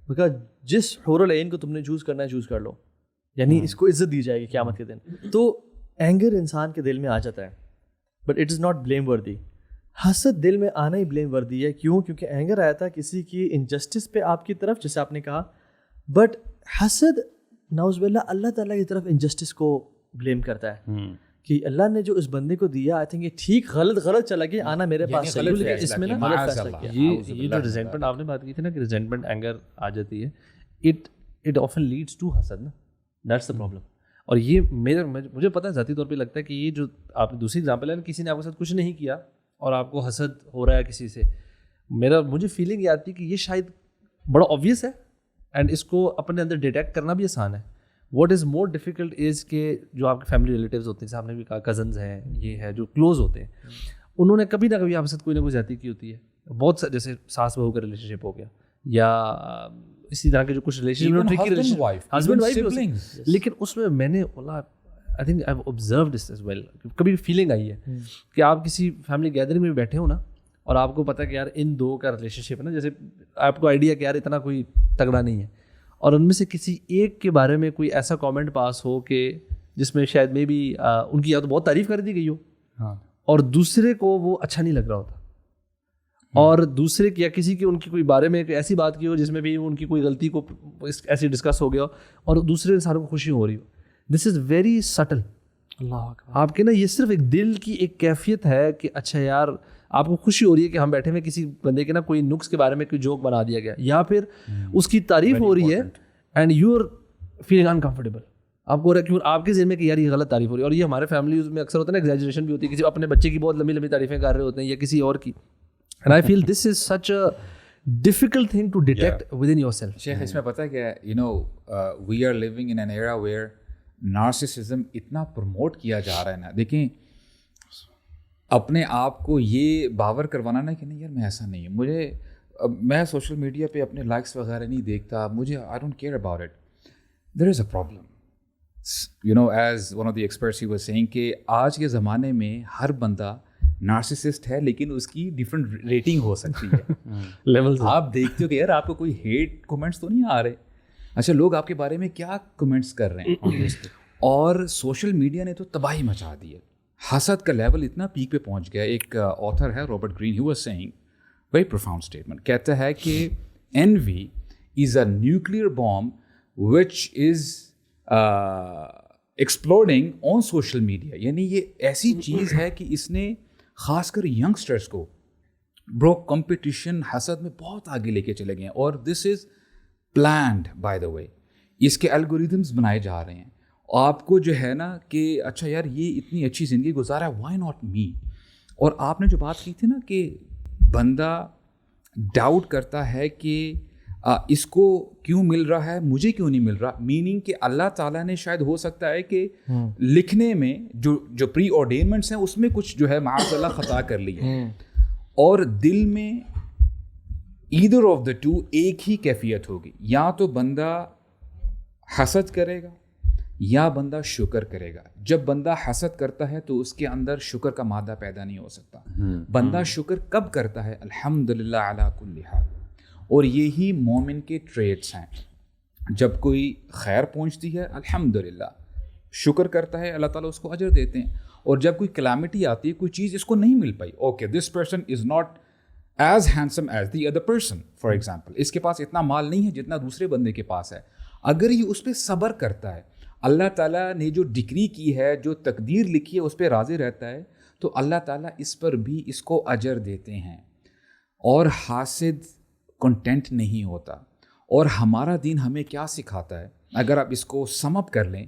کہا جس حور العین کو تم نے چوز کرنا ہے چوز کر لو, یعنی اس کو عزت دی جائے گی قیامت کے دن. تو اینگر انسان کے دل میں آ جاتا ہے, but it is not blame وردی. حسد دل میں آنا ہی بلیم وردی ہے. کیوں؟ کیونکہ اینگر آیا تھا کسی کی انجسٹس پہ آپ کی طرف, جیسے آپ نے کہا, بٹ حسد نعوذ باللہ اللہ تعالیٰ کی طرف انجسٹس کو بلیم کرتا ہے کہ اللہ نے جو اس بندے کو دیا, آئی تھنک یہ ٹھیک غلط چلا گیا, آنا میرے پاس صحیح ہے, اس میں نا غلط فیصلہ کیا. یہ جو ریزنٹمنٹ آپ نے بات کی تھی نا کہ ریزنٹمنٹ اینگر آ جاتی ہے, اٹ آفن لیڈس ٹو حسد نا, دیٹس دا پرابلم. اور یہ مجھے پتہ ہے ذاتی طور پہ لگتا ہے کہ یہ جو آپ نے دوسری ایگزامپل ہے نا, کسی نے آپ کے ساتھ کچھ نہیں کیا اور آپ کو حسد ہو رہا ہے کسی سے, مجھے فیلنگ یہ آتی ہے کہ یہ شاید بڑا آبویس ہے اینڈ اس کو اپنے اندر ڈیٹیکٹ کرنا بھی آسان ہے. What is more difficult is کہ جو آپ کے فیملی ریلیٹیوز ہوتے ہیں, جیسے آپ نے بھی کہا کزنز ہیں, یہ ہے جو کلوز ہوتے ہیں, انہوں نے کبھی نہ کبھی آپ کے ساتھ کوئی نہ کوئی زیادتی کی ہوتی ہے. بہت سے جیسے ساس بہو کا ریلیشن شپ ہو گیا, یا اسی طرح کے جو کچھ ریلیشن ہسبینڈ وائف, لیکن اس میں نے I think I have observed this as well, کبھی فیلنگ آئی ہے کہ آپ کسی فیملی گیدرنگ میں بیٹھے ہو نا, اور آپ کو پتہ کہ یار ان دو کا ریلیشن شپ ہے نا, جیسے آپ کو آئیڈیا کہ یار اتنا کوئی تگڑا نہیں ہے, اور ان میں سے کسی ایک کے بارے میں کوئی ایسا کامنٹ پاس ہو کہ جس میں شاید میں بھی ان کی یا تو بہت تعریف کر دی گئی ہو, اور دوسرے کو وہ اچھا نہیں لگ رہا ہوتا, اور دوسرے کی یا کسی کی ان کی کوئی بارے میں ایسی بات کی ہو جس میں بھی ان کی کوئی غلطی کو ایسی ڈسکس ہو گیا ہو اور دوسرے انسانوں کو خوشی ہو رہی ہو. دس از ویری سٹل. آپ کے نا یہ صرف ایک دل کی ایک کیفیت ہے کہ اچھا یار آپ کو خوشی ہو رہی ہے کہ ہم بیٹھے ہوئے کسی بندے کے نا کوئی نقص کے بارے میں کوئی جوک بنا دیا گیا, یا پھر اس کی تعریف ہو رہی ہے and you are feeling uncomfortable. آپ کو ہو رہا ہے کیوں آپ کے ذہن میں کہ یار یہ غلط تعریف ہو رہی ہے, اور یہ ہمارے فیملیز میں اکثر ہوتا ہے نا, ایگزیجریشن بھی ہوتی ہے, کسی اپنے بچے کی بہت لمبی لمبی تعریفیں کر رہے ہوتے ہیں یا کسی اور کی, and I feel this is such a difficult thing to detect within yourself. شیخ اس میں پتہ ہے کہ we are living in an era where narcissism اتنا پروموٹ کیا جا رہا ہے نا. دیکھیں اپنے آپ کو یہ باور کروانا نا کہ نہیں یار میں ایسا نہیں ہوں, میں سوشل میڈیا پہ اپنے لائکس وغیرہ نہیں دیکھتا, مجھے I don't care about it. There is a problem, as one of the experts he was saying کہ آج کے زمانے میں ہر بندہ نارسسسٹ ہے, لیکن اس کی ڈفرینٹ ریٹنگ ہو سکتی ہے. لیول آپ دیکھتے ہو کہ یار آپ کو کوئی ہیٹ کومنٹس تو نہیں آ رہے, اچھا لوگ آپ کے بارے میں کیا کمنٹس کر رہے ہیں. اور سوشل میڈیا نے تو تباہی مچا دی ہے, حسد کا لیول اتنا پیک پہ پہنچ گیا. ایک آتھر ہے Robert Greene, he was saying very profound statement, کہتا ہے کہ envy is a nuclear bomb which is exploding on social media. یعنی یہ ایسی چیز ہے کہ اس نے خاص کر ینگسٹرس کو برو کمپٹیشن حسد میں بہت آگے لے کے چلے گئے ہیں, اور دس از پلانڈ بائی دا وے. اس کے الگوریدمس بنائے جا رہے ہیں آپ کو جو ہے نا کہ اچھا یار یہ اتنی اچھی زندگی گزارا ہے, وائی ناٹ می. اور آپ نے جو بات کی تھی نا کہ بندہ ڈاؤٹ کرتا ہے کہ اس کو کیوں مل رہا ہے, مجھے کیوں نہیں مل رہا. میننگ کہ اللہ تعالیٰ نے شاید ہو سکتا ہے کہ لکھنے میں جو پری آرڈینمنٹس ہیں اس میں کچھ جو ہے معاذ اللہ خطا کر لی ہے, اور دل میں ایدر آف دا ٹو ایک ہی کیفیت ہوگی, یا تو بندہ حسد کرے گا یا بندہ شکر کرے گا. جب بندہ حسد کرتا ہے تو اس کے اندر شکر کا مادہ پیدا نہیں ہو سکتا. بندہ شکر کب کرتا ہے؟ الحمدللہ علی کل حال. اور یہی مومن کے ٹریٹس ہیں. جب کوئی خیر پہنچتی ہے الحمدللہ شکر کرتا ہے, اللہ تعالیٰ اس کو اجر دیتے ہیں. اور جب کوئی کلیمٹی آتی ہے, کوئی چیز اس کو نہیں مل پائی, okay this person is not as handsome as the other person, for example اس کے پاس اتنا مال نہیں ہے جتنا دوسرے بندے کے پاس ہے. اگر یہ اس پہ صبر کرتا ہے, اللہ تعالیٰ نے جو ڈگری کی ہے, جو تقدیر لکھی ہے اس پہ راضی رہتا ہے, تو اللہ تعالیٰ اس پر بھی اس کو اجر دیتے ہیں. اور حاسد کنٹینٹ نہیں ہوتا. اور ہمارا دین ہمیں کیا سکھاتا ہے, اگر آپ اس کو سم اپ کر لیں,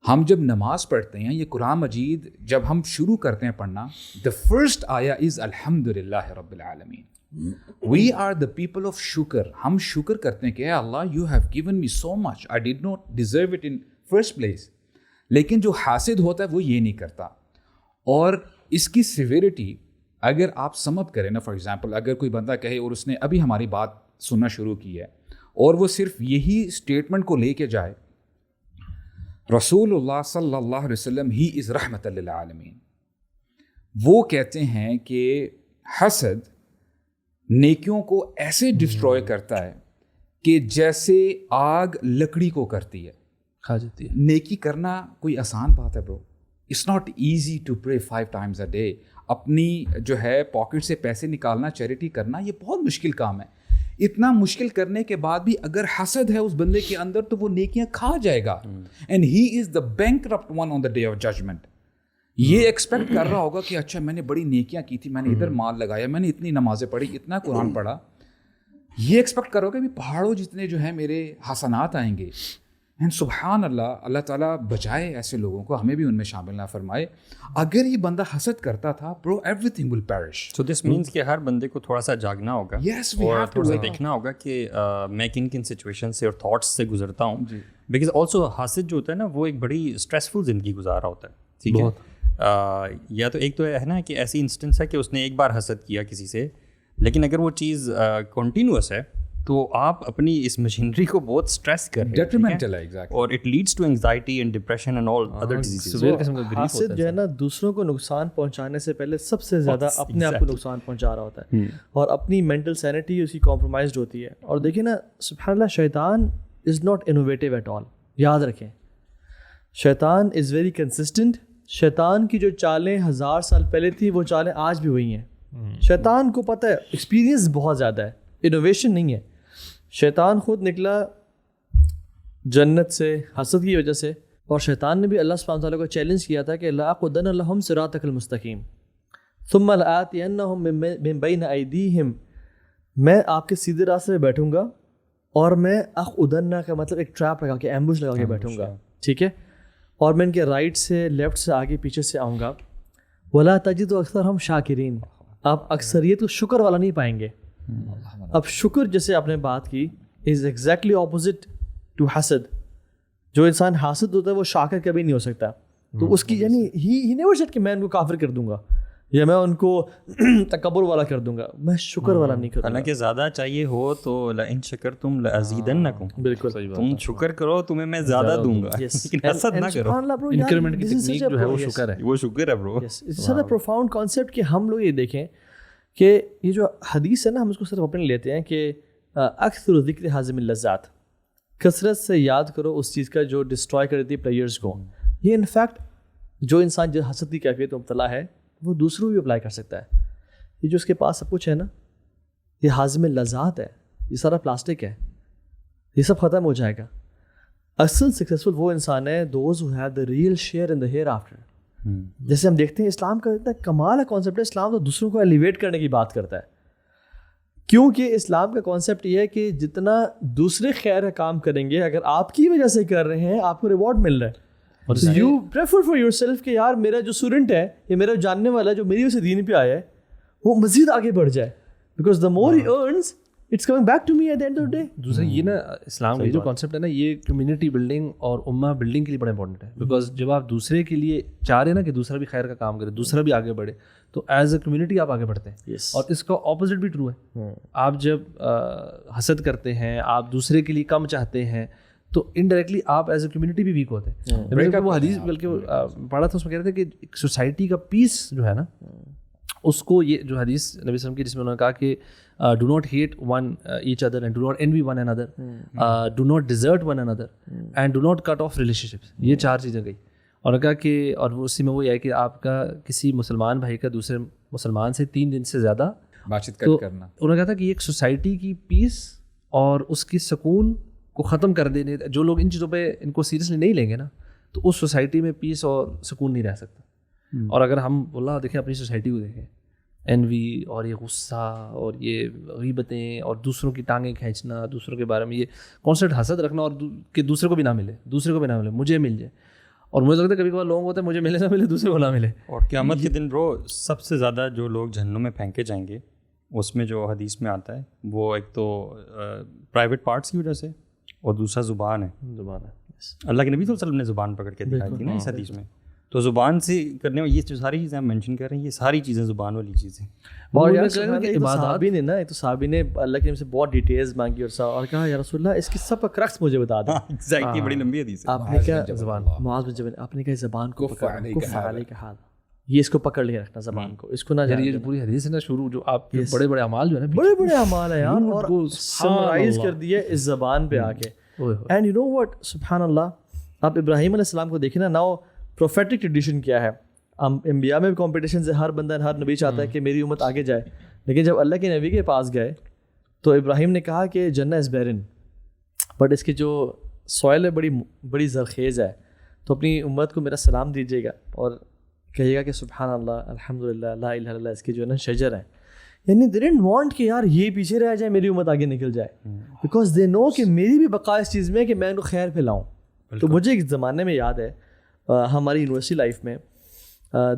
ہم جب نماز پڑھتے ہیں, یہ قرآن مجید جب ہم شروع کرتے ہیں پڑھنا, دا فرسٹ آیا از الحمدللہ رب العالمین. We are the people of شکر. ہم شکر کرتے ہیں کہ اے اللہ you have given me so much, I did not deserve it in first place. لیکن جو حاسد ہوتا ہے وہ یہ نہیں کرتا. اور اس کی سیویرٹی اگر آپ سم اپ کریں نا, فار ایگزامپل اگر کوئی بندہ کہے, اور اس نے ابھی ہماری بات سننا شروع کی ہے اور وہ صرف یہی اسٹیٹمنٹ کو لے کے جائے, رسول اللہ صلی اللہ علیہ وسلم ہی از رحمت للعالمین, وہ کہتے ہیں کہ حسد نیکیوں کو ایسے ڈسٹروائے کرتا ہے کہ جیسے آگ لکڑی کو کرتی ہے, کھا جاتی ہے. نیکی کرنا کوئی آسان بات ہے برو. It's not easy to pray 5 times a day. اپنی جو ہے پاکٹ سے پیسے نکالنا, چیریٹی کرنا, یہ بہت مشکل کام ہے. اتنا مشکل کرنے کے بعد بھی اگر حسد ہے اس بندے کے اندر تو وہ نیکیاں کھا جائے گا. And he is the bankrupt one on the day of judgment. یہ ایکسپیکٹ کر رہا ہوگا کہ اچھا میں نے بڑی نیکیاں کی تھی, میں نے ادھر مال لگایا, میں نے اتنی نمازیں پڑھی, اتنا قرآن پڑھا, یہ ایکسپیکٹ کرو کہ پہاڑوں جتنے جو ہیں میرے حسنات آئیں گے. اینڈ سبحان اللہ, اللہ تعالیٰ بچائے ایسے لوگوں کو, ہمیں بھی ان میں شامل نہ فرمائے. اگر یہ بندہ حسد کرتا تھا برو, every thing will perish. So this means کہ ہر بندے کو تھوڑا سا جاگنا ہوگا, اور تھوڑا سا دیکھنا ہوگا کہ میں کن کن سچویشن سے اور تھاٹس سے گزرتا ہوں. بیکاز آلسو حاسد جو ہوتا ہے نا, وہ ایک بڑی اسٹریسفل زندگی گزار رہا ہوتا ہے. ٹھیک ہے, یا تو ایک تو ہے نا کہ ایسی انسٹنس ہے کہ اس نے ایک بار حسد کیا کسی سے, لیکن اگر وہ چیز کنٹینیوس ہے تو آپ اپنی اس مشینری کو بہت اسٹریس کر رہے ہیں, اور it leads to anxiety and depression and all other diseases. حاسد جو ہے نا دوسروں کو نقصان پہنچانے سے پہلے سب سے زیادہ اپنے آپ کو نقصان پہنچا رہا ہوتا ہے, اور اپنی مینٹل سینٹی اس کی کمپرومائزڈ ہوتی ہے. اور دیکھیں نا سبحان اللہ, شیطان is not innovative at all. یاد رکھیں, شیطان از ویری کنسسٹنٹ. شیطان کی جو چالیں 1000 سال پہلے تھی وہ چالیں آج بھی وہی ہیں. شیطان کو پتہ ہے, ایکسپیرینس بہت زیادہ ہے, انوویشن نہیں ہے. شیطان خود نکلا جنت سے حسد کی وجہ سے, اور شیطان نے بھی اللہ سبحانہ وتعالیٰ کو چیلنج کیا تھا کہ لأقعدن لهم صراطک المستقیم ثم لآتینہم من بین ایدیہم, میں آپ کے سیدھے راستے پہ بیٹھوں گا, اور میں اقعدن کا مطلب ایک ٹریپ لگا کے, ایمبوش لگا کے بیٹھوں گا. ٹھیک ہے, اور میں ان کے رائٹ سے, لیفٹ سے, آگے پیچھے سے آؤں گا. ولا تجد اکثرہم شاکرین, آپ اکثریت کو شکر والا نہیں پائیں گے. اب شکر جیسے آپ نے بات کی از ایگزیکٹلی اپوزٹ ٹو حسد. جو انسان حاسد ہوتا ہے وہ شاکر کبھی نہیں ہو سکتا. تو اس کی یعنی ہی نیور سیڈ کہ میں ان کو کافر کر دوں گا یا میں ان کو تکبر والا کر دوں گا, میں شکر والا نہیں کروں گا. حالانکہ زیادہ چاہیے ہو تو لئن شکرتم لازیدنکم, بالکل تم شکر کرو تمہیں میں زیادہ دوں گا, لیکن حسد نہ کرو. انکریمنٹ کی ٹیکنیک جو ہے وہ شکر ہے, وہ شکر ہے برو. اٹس اے پروفاؤنڈ کانسیپٹ کہ ہم لوگ یہ دیکھیں کہ یہ جو حدیث ہے نا, ہم اس کو صرف اپنے لیتے ہیں کہ اکثر ذکر حازم اللذات, کثرت سے یاد کرو اس چیز کا جو ڈسٹرائے کر دیتی ہے پلیئرز کو. یہ انفیکٹ جو انسان جو حسد کی کیفیت میں مبتلا ہے وہ دوسروں بھی اپلائی کر سکتا ہے. یہ جو اس کے پاس سب کچھ ہے نا, یہ حازم اللذات ہے, یہ سارا پلاسٹک ہے, یہ سب ختم ہو جائے گا. اصل سکسیزفل وہ انسان ہے those who have the real share in the hereafter. جیسے ہم دیکھتے ہیں اسلام کا اتنا کمال کا کانسیپٹ ہے. اسلام تو دوسروں کو ایلیویٹ کرنے کی بات کرتا ہے, کیونکہ اسلام کا کانسیپٹ یہ ہے کہ جتنا دوسرے خیر کا کام کریں گے, اگر آپ کی وجہ سے کر رہے ہیں آپ کو ریوارڈ مل رہا ہے. You prefer for your self کہ یار میرا جو اسٹوڈنٹ ہے یا میرا جاننے والا جو میری وجہ سے دین پہ آیا ہے وہ مزید آگے بڑھ جائے, because the more he earns it's coming back to me at the end of the day. دوسرا یہ نا اسلام کا جو کانسیپٹ ہے نا, یہ کمیونٹی بلڈنگ اور امہ بلڈنگ کے لیے بڑا امپورٹنٹ ہے. بیکاز جب آپ دوسرے کے لیے چاہ رہے ہیں نا کہ دوسرا بھی خیر کا کام کرے, دوسرا بھی آگے بڑھے, تو ایز اے کمیونٹی آپ آگے بڑھتے ہیں. اور اس کا اپوزٹ بھی ٹرو ہے. آپ جب حسد کرتے ہیں, آپ دوسرے کے لیے کم چاہتے ہیں, تو انڈائریکٹلی آپ ایز اے کمیونٹی بھی ویک ہوتے ہیں. وہ حدیث بلکہ پڑھا تھا, اس میں کہہ رہے تھے کہ ایک سوسائٹی کا پیس جو ہے نا, اس کو یہ جو حدیث نبی صلی اللہ علیہ وسلم کی, جس میں انہوں نے کہا کہ do not hate one each other and do not envy one another, do not desert one another and do not cut off relationships. یہ 4 چیزیں گئی. اور کہا کہ اور اسی میں وہ یہ ہے کہ آپ کا کسی مسلمان بھائی کا دوسرے مسلمان سے 3 دن سے زیادہ بات چیت کرنا. انہوں نے کہا تھا کہ ایک سوسائٹی کی پیس اور اس کی سکون کو ختم کر دینے, جو لوگ ان چیزوں پہ ان کو سیریسلی نہیں لیں گے نا, تو اس سوسائٹی میں پیس اور سکون نہیں رہ سکتا. اور اگر ہم واللہ دیکھیں اپنی سوسائٹی کو دیکھیں, انوی اور یہ غصہ اور یہ غیبتیں اور دوسروں کی ٹانگیں کھینچنا, دوسروں کے بارے میں یہ کانسٹنٹ حسد رکھنا, اور کہ دوسرے کو بھی نہ ملے, دوسرے کو بھی نہ ملے, مجھے مل جائے. اور مجھے لگتا ہے کبھی کبھار لوگوں کو ہوتا ہے مجھے ملے نہ ملے, دوسرے کو نہ ملے. اور قیامت کے دن برو سب سے زیادہ جو لوگ جہنم میں پھینکے جائیں گے, اس میں جو حدیث میں آتا ہے وہ ایک تو پرائیویٹ پارٹس کی وجہ سے, اور دوسرا زبان ہے. زبان ہے. اللہ کے نبی صلی اللہ علیہ وسلم نے زبان پکڑ کے دکھائی تھی نا اس حدیث میں. تو زبان سے کرنے میں یہ جو ساری چیزیں ہم مینشن کر رہے ہیں, یہ ساری چیزیں زبان والی چیزیں. اور صحابی نے نا, تو صحابی نے اللہ کے نبی سے بہت ڈیٹیلز مانگی اور کہا یا رسول اللہ اس کی سب کا کرکس مجھے بتا دیں. ایگزیکٹلی, بڑی لمبی حدیث ہے. آپ نے کیا زبان, معاذ بن جبل, آپ نے کہا زبان کو فعلی کا حال, یہ اس کو پکڑ لے رکھنا زبان کو, اس کو نہ. یہ جو پوری حدیث ہے نا شروع, جو آپ کے بڑے بڑے اعمال جو ہے نا, بڑے بڑے اعمال ہیں یار, اور سمرائز کر دیے اس زبان پہ آ کے. اینڈ یو نو واٹ, سبحان اللہ, آپ ابراہیم علیہ السلام کو دیکھیں نا, ناؤ پروفیٹک ٹریڈیشن کیا ہے. انبیاء میں بھی کمپٹیشن سے ہر بندہ ہر نبی چاہتا ہے کہ میری امت آگے جائے, لیکن جب اللہ کے نبی کے پاس گئے تو ابراہیم نے کہا کہ جنہ از بیرن, بٹ اس کی جو سوائل ہے بڑی زرخیز ہے, تو اپنی امت کو میرا سلام دیجیے گا اور کہیے گا کہ سبحان اللہ الحمدللہ لا الہ الا اللہ, اس کی جو ہے نا شجر ہیں. یعنی دے ڈنٹ وانٹ کہ یار یہ پیچھے رہ جائے, میری امت آگے نکل جائے, بیکاز دے نو کہ میری بھی بقا اس چیز میں کہ میں ان کو خیر پھیلاؤں. تو مجھے ایک زمانے میں یاد ہے ہماری یونیورسٹی لائف میں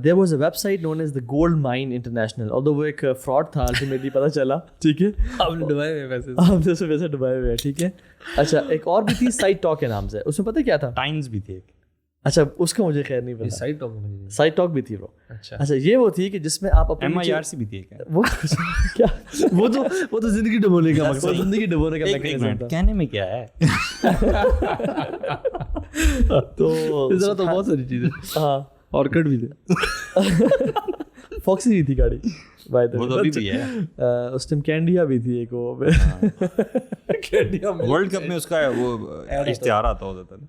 there was a website known as the gold mine international, اور وہ ایک فراڈ تھا الٹیمیٹلی پتہ چلا. ٹھیک ہے, آپ نے ڈبائے ہوئے پیسے, آپ نے پیسے ڈبائے ہوئے. ٹھیک ہے, اچھا ایک اور بھی تھی سائٹ ٹاک کے نام سے, اس میں پتہ کیا تھا, ٹائمز بھی تھی ایک. اچھا اس کا مجھے خیر نہیں پتا. سائٹ ٹاک میں سائٹ ٹاک بھی تھی برو. اچھا یہ وہ تھی کہ جس میں آپ اپنے MIRC بھی تھی ایک. وہ کیا, وہ تو زندگی ڈبونے کا مقصد, زندگی ڈبونے کا میکینزم تھا. کہنے میں کیا ہے, تو ذرا تو بہت ساری چیزیں. ہاں, آرکڈ بھی تھے, فاکسی بھی تھی گاڑی, وہ تو ابھی بھی ہے. اس ٹائم کینڈیا بھی تھی ایک, وہ ورلڈ کپ میں اس کا وہ اشتہار آتا ہوتا تھا,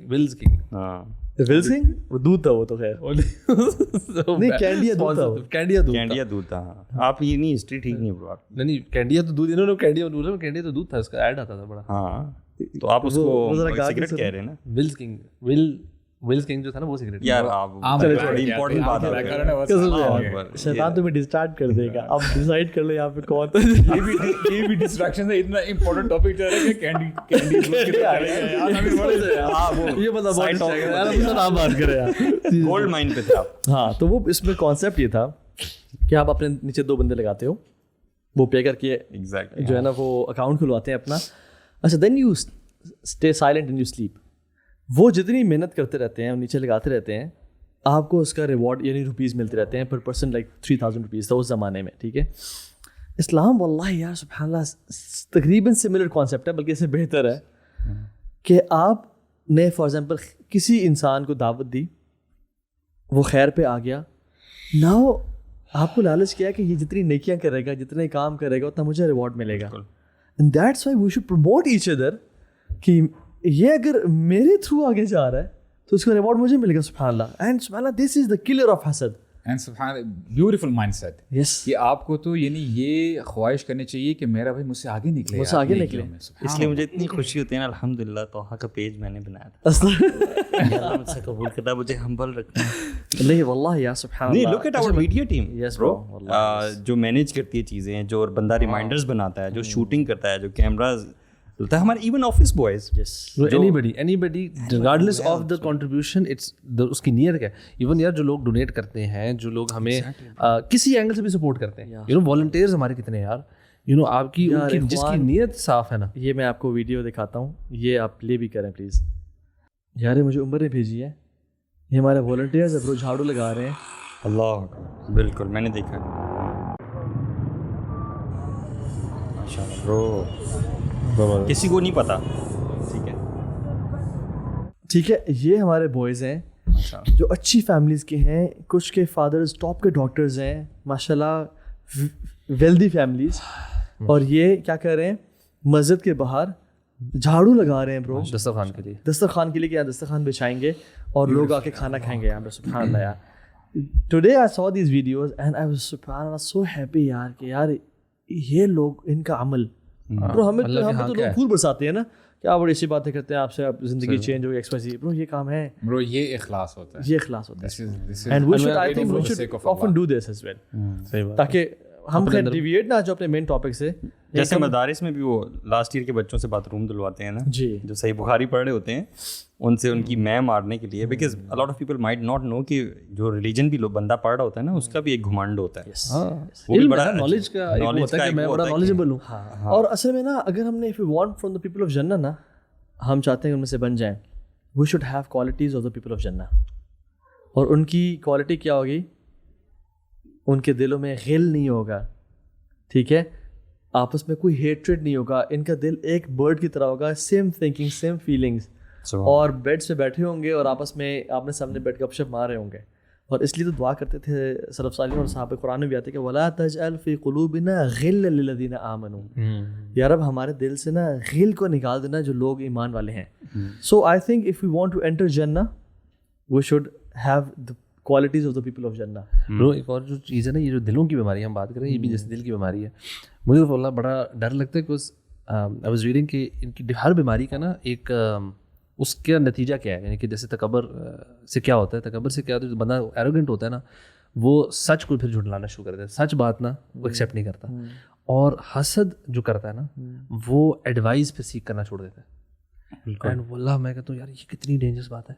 ولز کنگ. ہاں ول سنگھ, وہ دودھ تھا وہ تو خیر نہیں, کینڈیا دودھ تھا, کینڈیا دودھ تھا. آپ یہ نہیں ہسٹری ٹھیک نہیں ہے. نہیں کینڈیا تو دودھ, انہوں نے کینڈیا تو دودھ تھا, اس کا ایڈ آتا تھا بڑا. ہاں, تو آپ اس کو سگریٹ کہہ رہے ہیں نا. ولز کنگ, ولز کنگ جو تھا نا وہ سگریٹ. یار آپ بڑی امپورٹنٹ بات ہے, شیطان تمہیں ڈسٹارٹ کر دے گا. اب ڈیسائیڈ کر لو یہاں پہ کون تھا. یہ بھی ڈسٹریکشن ہے, اتنا امپورٹنٹ ٹاپک چل رہا ہے کہ کینڈی یہ مطلب بات کرے یار, گولڈ مائن پہ تھا. ہاں, تو وہ اس میں کانسیپٹ یہ تھا کہ آپ اپنے نیچے 2 بندے لگاتے ہو, وہ پے کر کے جو ہے نا وہ اکاؤنٹ کھلواتے ہیں اپنا. اچھا then you stay silent and you sleep. وہ جتنی محنت کرتے رہتے ہیں اور نیچے لگاتے رہتے ہیں, آپ کو اس کا ریوارڈ یعنی روپیز ملتے رہتے ہیں پر پرسن, لائک 3000 روپیز تھا اس زمانے میں. ٹھیک ہے, اسلام واللہ یار سبحان اللہ تقریباً سملر کانسیپٹ ہے, بلکہ اس سے بہتر ہے کہ آپ نے فار ایگزامپل کسی انسان کو دعوت دی, وہ خیر پہ آ گیا, ناؤ آپ کو لالچ کیا کہ یہ جتنی نیکیاں کرے گا, جتنے کام کرے گا, اتنا مجھے ریوارڈ ملے گا. And that's why we should promote each other کہ یہ اگر میرے تھرو آگے جا رہا ہے تو اس کا ریوارڈ مجھے ملے گا. سبحان اللہ. اینڈ سبحان اللہ دس از دا کلر آف حسد. اینڈ سبحان بیوٹیفل مائنڈ سیٹ. یس, کہ آپ کو تو یعنی یہ خواہش کرنی چاہیے کہ میرا بھائی مجھ سے آگے نکلے, مجھ سے آگے نکلے. اس لیے مجھے اتنی خوشی ہوتی ہے نا, الحمدللہ توحا کا پیج میں نے بنایا تھا. مجھ سے قبول کرنا, مجھے ہمبل رکھنا. نہیں واللہ یا سبحان اللہ. Look at our media team, yes bro, جو مینیج کرتی ہے چیزیں, جو بندہ ریمائنڈرز بناتا ہے, جو شوٹنگ کرتا ہے, جو کیمراز ہوتا ہے, ہمارے even office boys, anybody regardless of the contribution, it's اس کی نیت کیا ہے. ایون یار جو لوگ ڈونیٹ کرتے ہیں, جو لوگ ہمیں کسی اینگل سے بھی سپورٹ کرتے ہیں, یو نو والنٹیئرز ہمارے کتنے ہیں یار, یو نو آپ کی جس کی نیت صاف ہے نا. یہ میں آپ کو ویڈیو دکھاتا ہوں, یہ آپ پلے بھی کریں پلیز. یار مجھے عمر نے بھیجی ہے, یہ ہمارے والنٹیئرز اب جھاڑو لگا رہے ہیں. اللہ بالکل میں نے دیکھا برو, کسی کو نہیں پتا. ٹھیک ہے, یہ ہمارے بوائز ہیں جو اچھی فیملیز کے ہیں, کچھ کے فادرز ٹاپ کے ڈاکٹرز ہیں ماشاء اللہ, ویلدی فیملیز. اور یہ کیا کر رہے ہیں, مسجد کے باہر جھاڑو لگا رہے ہیں برو, دسترخوان کے لیے. دسترخوان کے لیے, کہ یہاں دسترخوان بچھائیں گے اور لوگ آ کے کھانا کھائیں گے یہاں پہ. سبحان اللہ یار, today I so these videos and I was سبحان اللہ سو ہیپی یار, کہ یار یہ لوگ ان کا عمل برو, ہمیں تو لوگ پھول برساتے ہیں نا, کیا بڑی اچھی باتیں کرتے ہیں آپ سے, آپ زندگی چینج ہوگی ایکسپریس. برو یہ کام ہے برو, یہ اخلاص ہوتا ہے, یہ اخلاص ہوتا ہے. And we should, I think we should often do this as well, تاکہ ہم خیر ڈیویٹ نہ جو اپنے مین ٹاپک سے. جیسے مدارس میں بھی وہ لاسٹ ایئر کے بچوں سے باتھ روم دلواتے ہیں نا جی, جو صحیح بخاری پڑھ رہے ہوتے ہیں, ان سے ان کی میں مارنے کے لیے, because a lot of people might not know کہ جو ریلیجن بھی بندہ پڑھ رہا ہوتا ہے نا, اس کا بھی ایک گھمنڈ ہوتا ہے. وہ بھی بڑا نالج کا ہوتا ہے کہ میں بڑا نالجبل ہوں. اور اصل میں نا اگر ہم نے if we want from the people of Jannah نا, ہم چاہتے ہیں ان میں سے بن جائیں, we should have qualities of the people of Jannah. اور ان کی کوالٹی کیا ہوگی, ان کے دلوں میں غل نہیں ہوگا, ٹھیک ہے, آپس میں کوئی ہیٹریڈ نہیں ہوگا, ان کا دل ایک برڈ کی طرح ہوگا, سیم تھنکنگ سیم فیلنگس, اور بیڈ سے بیٹھے ہوں گے اور آپس میں آپ نے سامنے بیٹھ کے گپ شپ مار رہے ہوں گے. اور اس لیے تو دعا کرتے تھے سلف صالحین اور صحابہ قرآن میں بھی آتے کہ ولا تجعل فی قلوبنا غلا للذین آمنوا, یا رب ہمارے دل سے نا غل کو نکال دینا جو لوگ ایمان والے ہیں. So I think if we want to enter جنہ we should have the qualities of the people of Jannah. برو ایک اور جو چیز ہے نا, یہ جو دلوں کی بیماری ہم بات کر رہے ہیں, یہ بھی جیسے دل کی بیماری ہے. مجھے تو اللہ بڑا ڈر لگتا ہے کہ I was reading کہ ان کی ہر بیماری کا نا ایک اس کا نتیجہ کیا ہے. یعنی کہ جیسے تکبر سے کیا ہوتا ہے, تکبر سے کیا ہوتا ہے, جو بندہ ایروگنٹ ہوتا ہے نا, وہ سچ کو پھر جھٹلانا شروع کر دیتا ہے, سچ بات نا وہ ایکسیپٹ نہیں کرتا. اور حسد جو کرتا ہے نا, وہ ایڈوائز پہ سیکھ کرنا چھوڑ دیتا ہے. اینڈ واللہ میں کہتا ہوں یار یہ کتنی ڈینجرس بات ہے.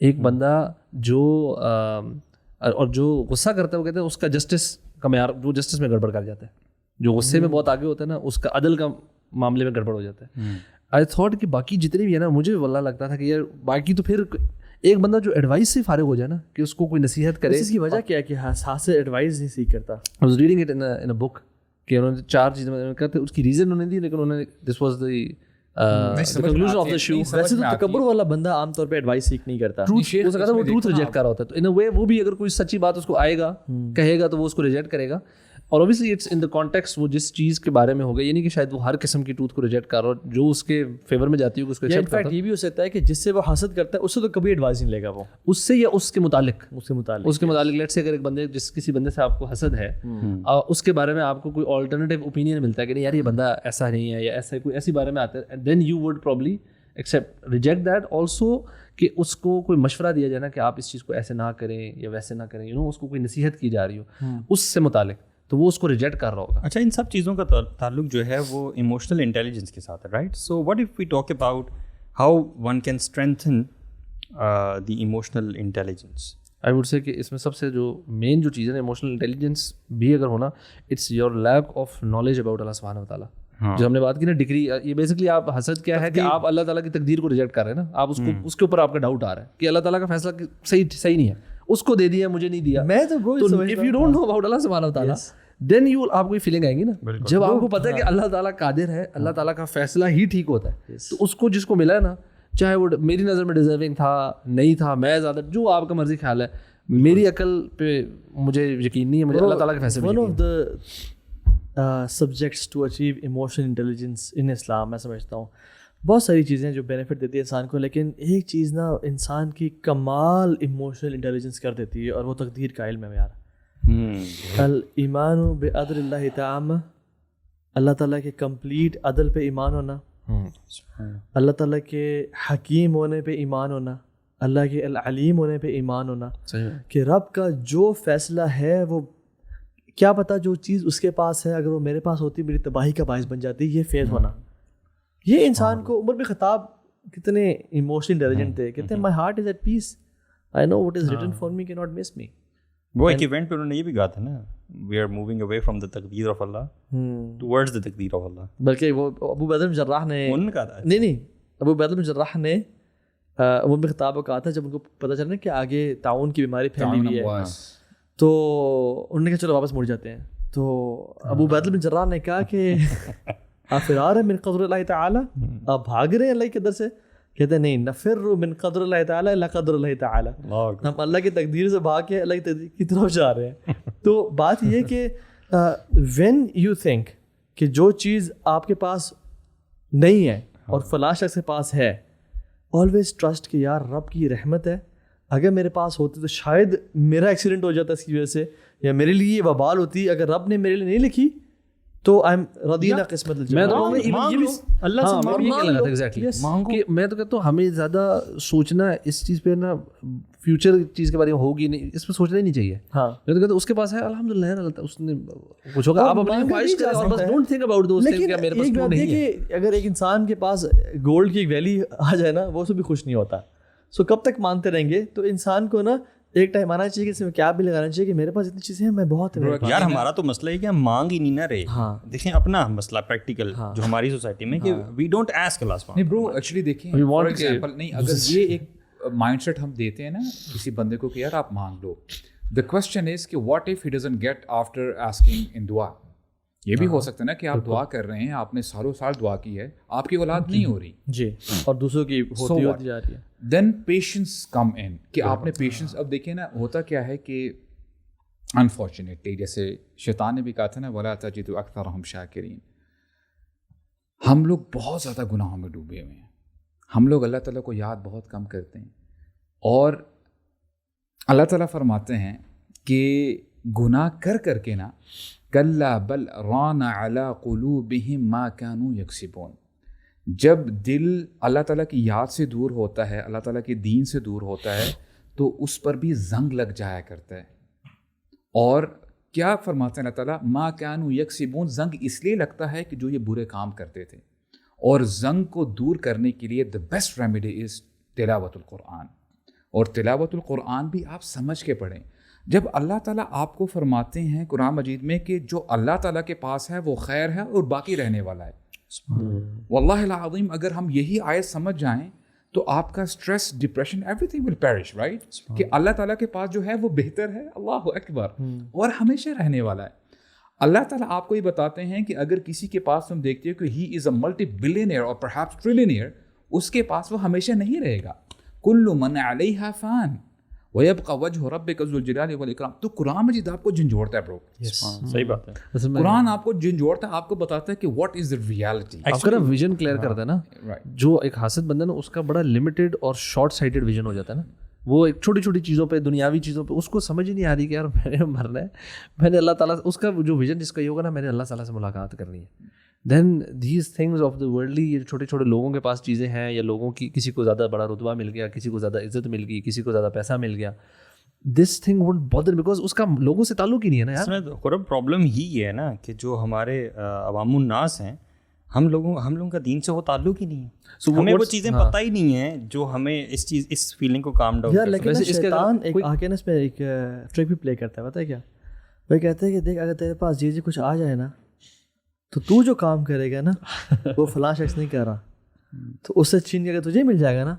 ایک بندہ جو اور جو غصہ کرتا ہے, وہ کہتے ہیں اس کا جسٹس کا معیار, جو جسٹس میں گڑبڑ کر جاتا ہے, جو غصے میں بہت آگے ہوتا ہے نا, اس کا عدل کا معاملے میں گڑبڑ ہو جاتا ہے. آئی تھاٹ کہ باقی جتنے بھی ہے نا, مجھے واللہ لگتا تھا کہ یار باقی تو پھر ایک بندہ جو ایڈوائس سے فارغ ہو جائے نا, کہ اس کو کوئی نصیحت کرے. اس کی وجہ کیا ہے کہ ہاتھ سے ایڈوائز نہیں سیکھ کرتا. I was reading it in a book کہ انہوں نے 4 چیزیں کہتے, اس کی ریزن انہوں نے دی, لیکن انہوں نے دس was the conclusion of the show. ویسے تو تکبر والا بندہ عام طور پہ ایڈوائس سیکھ نہیں کرتا. وہ ٹروتھ ریجیکٹ کر رہا ہوتا ہے. تو ان اے وے وہ بھی اگر کوئی سچی بات اس کو آئے گا کہے گا تو وہ اس کو ریجیکٹ کرے گا. اور obviously it's in the context, وہ جس چیز کے بارے میں ہوگا, یہ نہیں کہ شاید وہ ہر قسم کی ٹروتھ کو ریجیکٹ کر رہا ہو, جو اس کے فیور میں جاتی ہے اس کو ایکسیپٹ کرتا ہے. یہ بھی ہو سکتا ہے کہ جس سے وہ حسد کرتا ہے اس سے تو کبھی ایڈوائز نہیں لے گا, وہ اس سے یا اس کے متعلق لیٹ سے اگر ایک بندے کسی بندے سے آپ کو حسد ہے, اس کے بارے میں آپ کو کوئی آلٹرنیٹیو اوپینین ملتا ہے کہ نہیں یار یہ بندہ ایسا نہیں ہے, یا ایسا کوئی ایسی بارے میں آتا ہے, then you would probably accept reject that also, کہ اس کو کوئی مشورہ دیا جائے نا کہ آپ اس چیز کو ایسے نہ کریں یا ویسے نہ کریں, یو نو اس کو کوئی نصیحت کی جا رہی ہو اس سے متعلق, تو وہ اس کو ریجیکٹ کر رہا ہوگا. اچھا, ان سب چیزوں کا تعلق جو ہے وہ ایموشنل انٹیلیجنس کے ساتھ ہے, right? So what if we talk about how one can strengthen the emotional intelligence. I would say کہ اس میں سب سے جو مین جو چیز ہے ایموشنل انٹیلیجنس بھی اگر ہونا, it's your lack of knowledge about اللہ سبحانہ و تعالیٰ. جو ہم نے بات کی نا ڈگری, یہ بیسکلی آپ حسد کیا ہے کہ آپ اللہ تعالیٰ کی تقدیر کو ریجیکٹ کر رہے ہیں نا, آپ اس کے اوپر آپ کا ڈاؤٹ آ رہا ہے کہ اللہ تعالیٰ کا فیصلہ صحیح نہیں ہے, اس کو دے دیا مجھے نہیں دیا. میں تو if you don't know about اللہ سبحانہ و تعالیٰ, دین یو آپ کو یہ فیلنگ آئیں گی نا, جب آپ کو پتہ ہے کہ اللہ تعالیٰ قادر ہے, اللہ تعالیٰ کا فیصلہ ہی ٹھیک ہوتا ہے, تو اس کو جس کو ملا ہے نا, چاہے وہ میری نظر میں ڈیزرونگ تھا نہیں تھا, میں زیادہ جو آپ کا مرضی خیال ہے, میری عقل پہ مجھے یقین نہیں ہے, مجھے اللہ تعالیٰ کے فیصلے. One of the subjects to achieve emotional intelligence in اسلام, میں سمجھتا ہوں بہت ساری چیزیں جو بینیفٹ دیتی ہے انسان کو, لیکن ایک چیز نا انسان کی کمال ایموشنل انٹیلیجنس کر دیتی ہے, اور وہ تقدیر کا علم ہے یار. الایمان بعدل اللہ تعالی, اللہ تعالیٰ کے کمپلیٹ عدل پہ ایمان ہونا, اللہ تعالیٰ کے حکیم ہونے پہ ایمان ہونا, اللہ کے العلیم ہونے پہ ایمان ہونا, کہ رب کا جو فیصلہ ہے وہ کیا پتہ جو چیز اس کے پاس ہے اگر وہ میرے پاس ہوتی میری تباہی کا باعث بن جاتی, یہ فیض ہونا. یہ انسان کو عمر بن خطاب کتنے ایموشنل انٹیلیجنٹ تھے, کہتے ہیں my heart is at peace, I know what is written for me کی ناٹ مس می. وہ ایک ایونٹ پہ انہوں نے یہ بھی کہا تھا نا, we are moving away from the تقدیر آف اللہ ٹورڈز دا تقدیر آف اللہ. بلکہ وہ ابو عبیدہ بن جراح نے انہوں نے کہا تھا نہیں ابو عبیدہ بن جراح نے وہ بھی خطاب کو کہا تھا جب ان کو پتہ چلا کہ آگے تعاون کی بیماری پھیلی ہوئی ہے, تو انہوں نے کہا چلو واپس مڑ جاتے ہیں. تو ابو عبیدہ بن جراح نے کہا کہ آپ فرار ہیں من قدر اللہ تعالیٰ, آپ بھاگ رہے ہیں اللہ کے قدر سے. کہتے ہیں نہیں, نفر من قدر اللہ تعالیٰ الا قدر اللہ تعالیٰ, ہم اللہ کی تقدیر سے بھاگ کے اللہ کی تقدیر کی طرف جا رہے ہیں. تو بات یہ کہ وین یو تھنک کہ جو چیز آپ کے پاس نہیں ہے اور فلاں شخص کے پاس ہے, آلویز ٹرسٹ کہ یار رب کی رحمت ہے, اگر میرے پاس ہوتی تو شاید میرا ایکسیڈنٹ ہو جاتا اس کی وجہ سے, یا میرے لیے یہ وبال ہوتی, اگر رب نے میرے لیے نہیں لکھی تو آئی ایم رضینا قسمت میں تو یہ بھی اللہ سے یہ کہنا تھا ایگزیکٹلی کہ میں تو کہتا ہوں ہمیں زیادہ سوچنا اس چیز پہ نا, فیوچر چیز کے بارے میں ہوگی نہیں, اس پہ سوچنا ہی نہیں چاہیے. ہاں میں تو کہتا ہوں اس کے پاس ہے الحمدللہ, اس نے کچھ ہوگا, آپ اپنی خواہش کریں اور بس don't think about those things کہ میرے پاس نہیں ہے. اگر ایک انسان کے پاس گولڈ کی ایک ویلی آ جائے نا, وہ اس سے بھی خوش نہیں ہوتا. سو کب تک مانتے رہیں گے؟ تو انسان کو نا ایک ٹائم آنا چاہیے کہ اس میں کیا بھی لگانا چاہیے کہ میرے پاس اتنی چیزیں ہیں, میں بہت یار ہمارا تو مسئلہ ہے کہ ہم مانگ ہی نہیں نہ رہے. دیکھیں اپنا مسئلہ پریکٹیکل جو ہماری سوسائٹی میں کہ وی ڈونٹ آسک اللہ. نہیں برو ایکچولی دیکھیں فار ایگزامپل, نہیں اگر یہ ایک مائنڈ سیٹ ہم دیتے ہیں نا کسی بندے کو کہ یار آپ مانگ لو, دا کوسچن از کہ what if he doesn't get after asking in دعا. یہ بھی ہو سکتا ہے نا کہ آپ دعا کر رہے ہیں, آپ نے سالوں سال دعا کی ہے, آپ کی اولاد نہیں ہو رہی جی, اور دوسروں کی ہوتی جا رہی ہے. دین پیشنس کم ان کہ آپ نے پیشنس. اب دیکھیں نا ہوتا کیا ہے کہ انفارچونیٹلی جیسے شیطان نے بھی کہا تھا نا ولا تجد اکثرهم شاکرین, ہم لوگ بہت زیادہ گناہوں میں ڈوبے ہوئے ہیں, ہم لوگ اللہ تعالیٰ کو یاد بہت کم کرتے ہیں. اور اللہ تعالیٰ فرماتے ہیں کہ گناہ کر کر کے نا کلا بل ران علی قلوبہم ما کانوا یکسبون, جب دل اللہ تعالیٰ کی یاد سے دور ہوتا ہے, اللہ تعالیٰ کے دین سے دور ہوتا ہے, تو اس پر بھی زنگ لگ جایا کرتا ہے. اور کیا فرماتے ہیں اللہ تعالیٰ ما کانوا یکسبون, زنگ اس لیے لگتا ہے کہ جو یہ برے کام کرتے تھے. اور زنگ کو دور کرنے کے لیے دا بیسٹ ریمیڈی از تلاوت القرآن. اور تلاوت القرآن بھی آپ سمجھ کے پڑھیں. جب اللہ تعالیٰ آپ کو فرماتے ہیں قرآن مجید میں کہ جو اللہ تعالیٰ کے پاس ہے وہ خیر ہے اور باقی رہنے والا ہے, واللہ العظیم اگر ہم یہی آیت سمجھ جائیں تو آپ کا stress, depression, every thing will perish, right, کہ اللہ تعالیٰ کے پاس جو ہے وہ بہتر ہے, اللہ اکبر, اور ہمیشہ رہنے والا ہے. اللہ تعالیٰ آپ کو یہ بتاتے ہیں کہ اگر کسی کے پاس تم دیکھتے ہو کہ ہی از اے ملٹی بلینئر اور پرہیپس ٹریلینئر, اس کے پاس وہ ہمیشہ نہیں رہے گا. کل من علیہا فان وَيَبْقَى وَجْهُ رَبِّكَ ذُو الْجَلَالِ وَالْإِكْرَامِ. تو قرآن مجید آپ کو جھنجھوڑتا ہے برو, صحیح بات ہے. قرآن آپ کو جھنجھوڑتا ہے, آپ کو بتاتا ہے کہ واٹ از دا ریالٹی. آپ کا نا ویژن کلیئر کرتا ہے نا, جو ایک حاسد بندہ نا اس کا بڑا لمیٹڈ اور شارٹ سائٹڈ ویژن ہو جاتا ہے نا, وہ ایک چھوٹی چھوٹی چیزوں پہ, دنیاوی چیزوں پہ اس کو سمجھ ہی نہیں آ رہی کہ یار میں نے مرنا ہے, میں نے اللہ تعالیٰ, اس کا جو ویژن جس کا یہ ہوگا نا, میں نے اللہ تعالیٰ سے ملاقات کرنی ہے. Then these things of the worldly, یہ چھوٹے چھوٹے لوگوں کے پاس چیزیں ہیں, یا لوگوں کی کسی کو زیادہ بڑا رتبہ مل گیا, کسی کو زیادہ عزت مل گئی, کسی کو زیادہ پیسہ مل گیا, this thing won't bother because اس کا لوگوں سے تعلق ہی نہیں ہے نا یار. قرب پرابلم ہی ہے نا کہ جو ہمارے عوام الناس ہیں, ہم لوگوں کا دین سے وہ تعلق ہی نہیں ہے. ہمیں وہ چیزیں پتہ ہی نہیں ہیں جو ہمیں اس فیلنگ کو کام ڈاؤن کرتا ہے. لیکن شیطان ایک آ کے نا اس میں ایک ٹرک بھی پلے کرتا ہے, پتہ ہے کیا, وہ کہتا ہے کہ دیکھ اگر تیرے پاس جی کچھ آ جائے نا, تو جو کام کرے گا نا وہ فلاں شخص نہیں کر رہا, تو اس سے چھین کے اگر تجھے مل جائے گا نا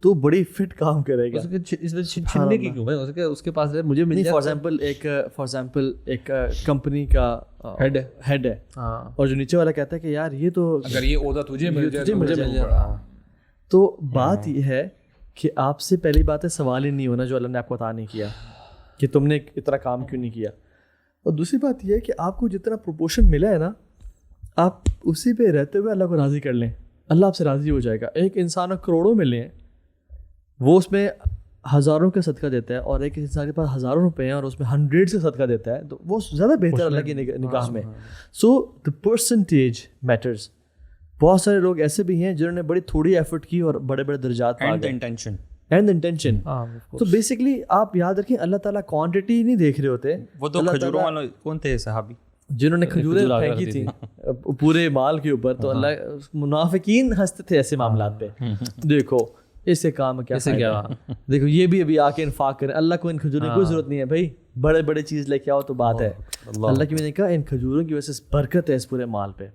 تو بڑی فٹ کام کرے گا. اس میں چھیننے کی کیوں ہے, اس کے پاس مجھے مل جائے. فار ایگزامپل ایک کمپنی کا ہیڈ ہے, اور جو نیچے والا کہتا ہے کہ یار یہ تو اگر یہ عہدہ تجھے مل جائے مجھے مل جائے. تو بات یہ ہے کہ آپ سے پہلی بات ہے سوال ہی نہیں ہونا جو اللہ نے آپ کو عطا نہیں کیا کہ تم نے اتنا کام کیوں نہیں کیا. اور دوسری بات یہ ہے کہ آپ کو جتنا پروپورشن ملا ہے نا, آپ اسی پہ رہتے ہوئے اللہ کو راضی کر لیں, اللہ آپ سے راضی ہو جائے گا. ایک انسان کو کروڑوں ملے ہیں, وہ اس میں ہزاروں کا صدقہ دیتا ہے, اور ایک انسان کے پاس ہزاروں روپے ہیں اور اس میں 100 سے صدقہ دیتا ہے, تو وہ زیادہ بہتر اللہ کی نگاہ میں. سو دا پرسنٹیج میٹرز. بہت سارے لوگ ایسے بھی ہیں جنہوں نے بڑی تھوڑی ایفرٹ کی اور بڑے بڑے درجات پا گئے. And intention. تو بیسکلی آپ یاد رکھیں اللہ تعالیٰ کوانٹٹی نہیں دیکھ رہے ہوتے. وہ تو کھجوروں والے کون تھے صحابی جنہوں نے کھجوریں پھینکی تھیں پورے مال کے اوپر, تو اللہ منافقین ہنستے تھے ایسے معاملات پہ. دیکھو اس سے کام کیا, دیکھو یہ بھی ابھی آ کے انفاق کریں, اللہ کو ان کھجوروں کی کوئی ضرورت نہیں ہے بھائی, بڑے بڑے چیز لے کے آؤ تو بات ہے. اللہ کی میں نے کہا ان کھجوروں کی وجہ سے برکت ہے اس پورے مال پہ.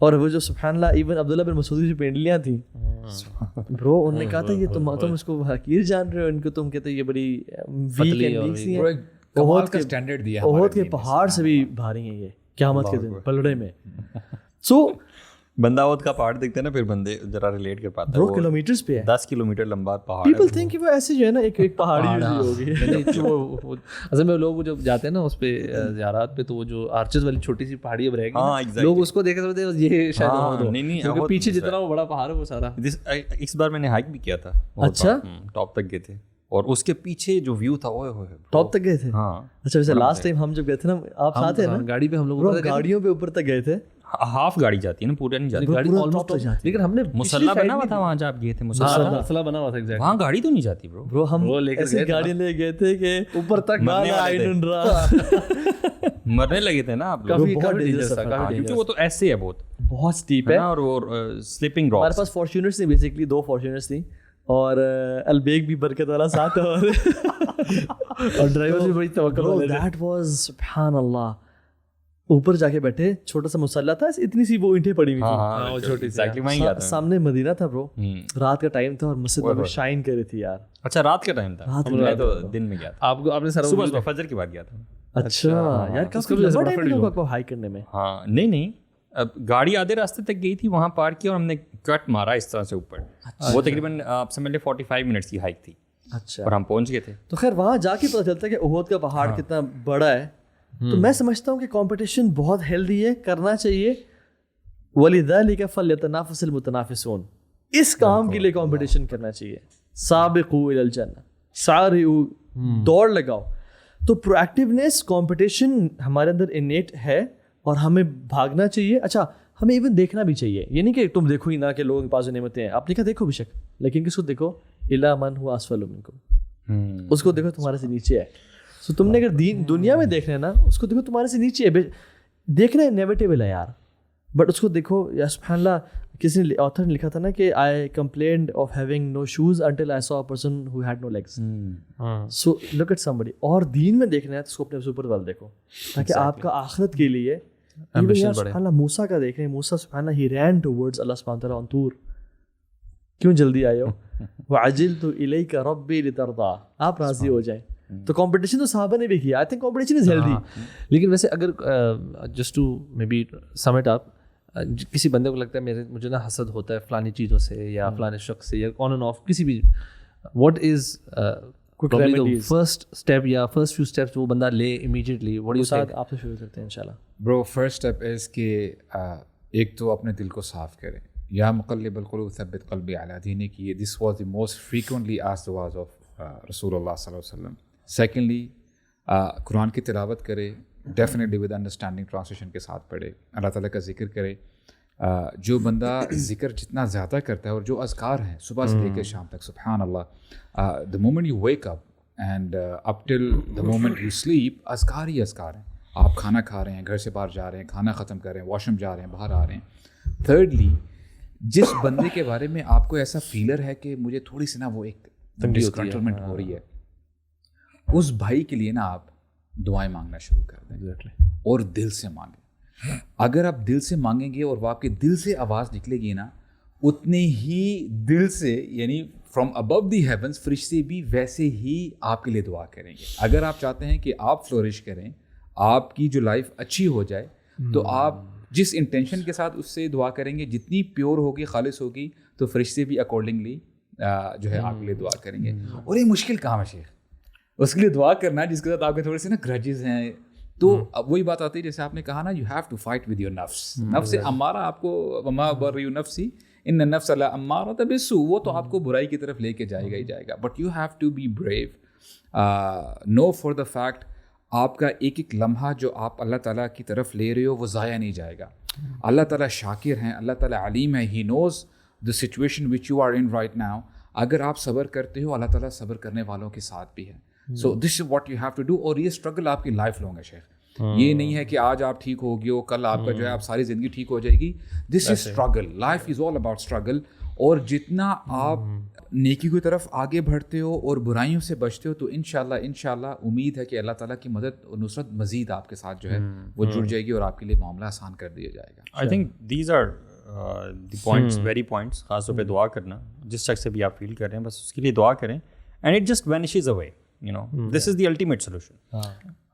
اور وہ جو سبحان اللہ ایون عبداللہ بن مسعود کی جو پینڈلیاں تھیں برو, انہوں نے کہا تھا یہ تم اس کو حقیر جان رہے ہو, ان کو تم کہتے ہو یہ بڑی ویک اینڈ ویک سی ہیں. احد کا سٹینڈرڈ دیا, احد کے پہاڑ سے بھی بھاری ہیں یہ قیامت کے دن پلڑے میں. سو بندہ احد کا پہاڑ دیکھتے ہیں نا, پھر بندے ذرا ریلیٹ کر پاتے ہیں. 2 کلومیٹرز پہ ہے, 10 کلومیٹر لمبا پہاڑ. پیپل تھنک کہ وہ ایسے جو ہے نا ایک پہاڑی ہوگی. اصل میں لوگ جب جاتے ہیں نا اس پہ زیارات پہ, تو وہ جو آرچز والی چھوٹی سی پہاڑی اب رہے گی, لوگ اس کو دیکھ کر سمجھتے ہیں یہ شاید نہیں, پیچھے جتنا وہ بڑا پہاڑ ہے وہ سارا. اس بار میں نے ہائیک بھی کیا تھا. اچھا, ٹاپ تک گئے تھے, اور اس کے پیچھے جو ویو تھا وہ ٹاپ تک گئے تھے. ہاں اچھا, ویسے لاسٹ ٹائم ہم جب گئے تھے نا آپ ساتھ ہیں نا گاڑی پہ, ہم لوگ گاڑیوں پہ اوپر تک گئے تھے. ہاف گاڑی جاتی ہے نا, پورا نہیں جاتی گاڑی آلموسٹ ہو جاتی. لیکن ہم نے مسلح بنا ہوا تھا وہاں جب آپ گئے تھے, مسلح بنا ہوا تھا, وہاں گاڑی تو نہیں جاتی برو. برو ہم ایسی گاڑی لے گئے تھے کہ اوپر تک مرنے لگے تھے نا آپ لوگ, کیونکہ وہ تو ایسے ہے بہت اسٹیپ ہے. اور وہ سلپنگ راک. ہمارے پاس فارچونرز تھیں, بیسکلی 2 فارچونرز تھیں, اور البیگ بھی برکت والا ساتھ, اور ڈرائیور بھی بڑی توکل والے. دیٹ واز سبحان اللہ. اوپر جا کے بیٹھے, چھوٹا سا مسلح تھا, اتنی سی وہ اینٹیں پڑی ہوئی تھی, سامنے مدینہ تھا برو, رات کا ٹائم تھا اور مسجد میں شائن کر رہی تھی یار. اچھا رات کا ٹائم تھا, میں تو دن میں گیا تھا. آپ نے صبح فجر کے بعد گیا تھا. اچھا یار, کافی لمبا ٹائم لگا ہائیک کرنے میں. ہاں نہیں, اب گاڑی آدھے راستے تک گئی تھی, وہاں پارک کیا اور ہم نے کٹ مارا اس طرح سے اوپر. وہ تقریباً آپ سمجھ لیں 45 منٹس کی ہائیک تھی. اچھا, اور ہم پہنچ گئے تھے. تو خیر وہاں جا کے پتہ چلتا ہے کہ احد کا پہاڑ کتنا بڑا ہے. تو میں سمجھتا ہوں کہ کمپٹیشن بہت ہیلدی ہے, کرنا چاہیے. وَلِذَلِكَ فَلْيَتَنَافَسِ الْمُتَنَافِسُونَ, اس کام کے لیے کمپٹیشن کرنا چاہیے. سابقوا الی الجنہ, سارعوا, دوڑ لگاؤ. تو پرو ایکٹیونیس کمپٹیشن ہمارے اندر انیٹ ہے اور ہمیں بھاگنا چاہیے. اچھا ہمیں ایون دیکھنا بھی چاہیے, یہ نہیں کہ تم دیکھو ہی نہ کہ لوگوں کے پاس نعمتیں ہیں, آپ نے کہا دیکھو بے شک, لیکن کس کو دیکھو, الی من هو اسفل منکم, اس کو دیکھو تمہارے سے نیچے ہے. سو تم نے اگر دنیا میں دیکھنا ہے نا, اس کو دیکھو تمہارے سے نیچے ہے. دیکھنا انیویٹیبل ہے یار, بٹ اس کو دیکھو. یا سبحان اللہ, کسی نے آتھر نے لکھا تھا نا کہ I complained of having no shoes until I saw a person who had no legs. So look at somebody. اور دین میں دیکھنا ہے تو اس کو اپنے اوپر والے دیکھو, تاکہ آپ کا آخرت کے لیے. سبحان اللہ موسیٰ کا دیکھ رہے ہیں, موسیٰ سبحان اللہ ہی رین ٹورڈز اللہ سبحانہ وتعالیٰ آن طور. کیوں جلدی آئے ہو, وعجلت الیک ربی لترضی, آپ راضی ہو جائیں. تو کمپٹیشن تو صحابہ نے بھی کیا. I think competition is healthy. لیکن ویسے اگر just to maybe sum it up, کسی بندے کو لگتا ہے مجھے نا حسد ہوتا ہے فلانی چیزوں سے یا فلانے شخص سے یا آن اینڈ آف کسی بھی, واٹ از فرسٹ اسٹیپ یا فرسٹ فیو اسٹیپس وہ بندہ لے امیجیٹلی؟ واٹ یو ساتھ آپ سے شروع کرتے ہیں انشاءاللہ. برو فرسٹ اسٹیپ از کہ ایک تو اپنے دل کو صاف کریں. یا مقلب القلوب ثبت قلبی علی دینک, یہ this was the most frequently asked دعاز آف رسول اللہ صلی اللہ علیہ وسلم. سیکنڈلی قرآن کی تلاوت کرے, ڈیفینیٹلی ود انڈرسٹینڈنگ ٹرانسلیشن کے ساتھ پڑھے. اللہ تعالیٰ کا ذکر کرے. جو بندہ ذکر جتنا زیادہ کرتا ہے, اور جو اذکار ہیں صبح سے لے کے شام تک, سبحان اللہ, the moment you wake up and up till the moment you sleep, اذکار ہی اذکار ہیں. آپ کھانا کھا رہے ہیں, گھر سے باہر جا رہے ہیں, کھانا ختم کر رہے ہیں, واش روم جا رہے ہیں, باہر آ رہے ہیں. تھرڈلی, جس بندے کے بارے میں آپ کو ایسا فیلر ہے کہ مجھے تھوڑی سی نا وہ ایک ڈسکنٹرولمنٹ ہو رہی ہے, اس بھائی کے لیے نا آپ دعائیں مانگنا شروع کر دیں, اور دل سے مانگیں. اگر آپ دل سے مانگیں گے اور وہ آپ کے دل سے آواز نکلے گی نا, اتنے ہی دل سے, یعنی فرام ابو دی ہیونس, فرشتے بھی ویسے ہی آپ کے لیے دعا کریں گے. اگر آپ چاہتے ہیں کہ آپ فلورش کریں, آپ کی جو لائف اچھی ہو جائے, تو آپ جس انٹینشن کے ساتھ اس سے دعا کریں گے, جتنی پیور ہوگی, خالص ہوگی, تو فرشتے بھی اکارڈنگلی جو ہے آپ کے لیے دعا کریں گے. اور یہ مشکل کام ہے شیخ, اس کے لیے دعا کرنا جس کے ساتھ آپ کے تھوڑے سے نا گرجز ہیں. تو اب وہی بات آتی ہے جیسے آپ نے کہا نا, you have to fight with your نفس. نفس امارہ آپ کو, وما ابرئ نفسی ان النفس لامارۃ بالسوء, وہ تو آپ کو برائی کی طرف لے کے جائے گا ہی جائے گا. But you have to be brave. No for the fact, آپ کا ایک ایک لمحہ جو آپ اللہ تعالیٰ کی طرف لے رہے ہو وہ ضائع نہیں جائے گا. اللہ تعالیٰ شاکر ہیں, اللہ تعالیٰ علیم ہے, he knows the situation which you are in right now. اگر آپ صبر کرتے ہو, اللہ تعالیٰ صبر کرنے والوں کے ساتھ بھی ہے. So this is what you have to do. اور یہ اسٹرگل آپ کی لائف لانگ ہے شیخ. یہ نہیں ہے کہ آج آپ ٹھیک ہو گئے ہو, کل آپ کا جو ہے آپ ساری زندگی ٹھیک ہو جائے گی. This is struggle. Life is all about struggle. اور جتنا آپ نیکی کی طرف آگے بڑھتے ہو اور برائیوں سے بچتے ہو تو انشاءاللہ امید ہے کہ اللہ تعالیٰ کی مدد اور نصرت مزید آپ کے ساتھ جو ہے وہ جڑ جائے گی اور آپ کے لیے معاملہ آسان کر دیا جائے گا. I think these are the points, very points. خاص طور پہ دعا کرنا, جس شخص سے بھی آپ فیل کر رہے ہیں بس اس کے لیے دعا کریں, and it just vanishes away, you know this is the ultimate solution.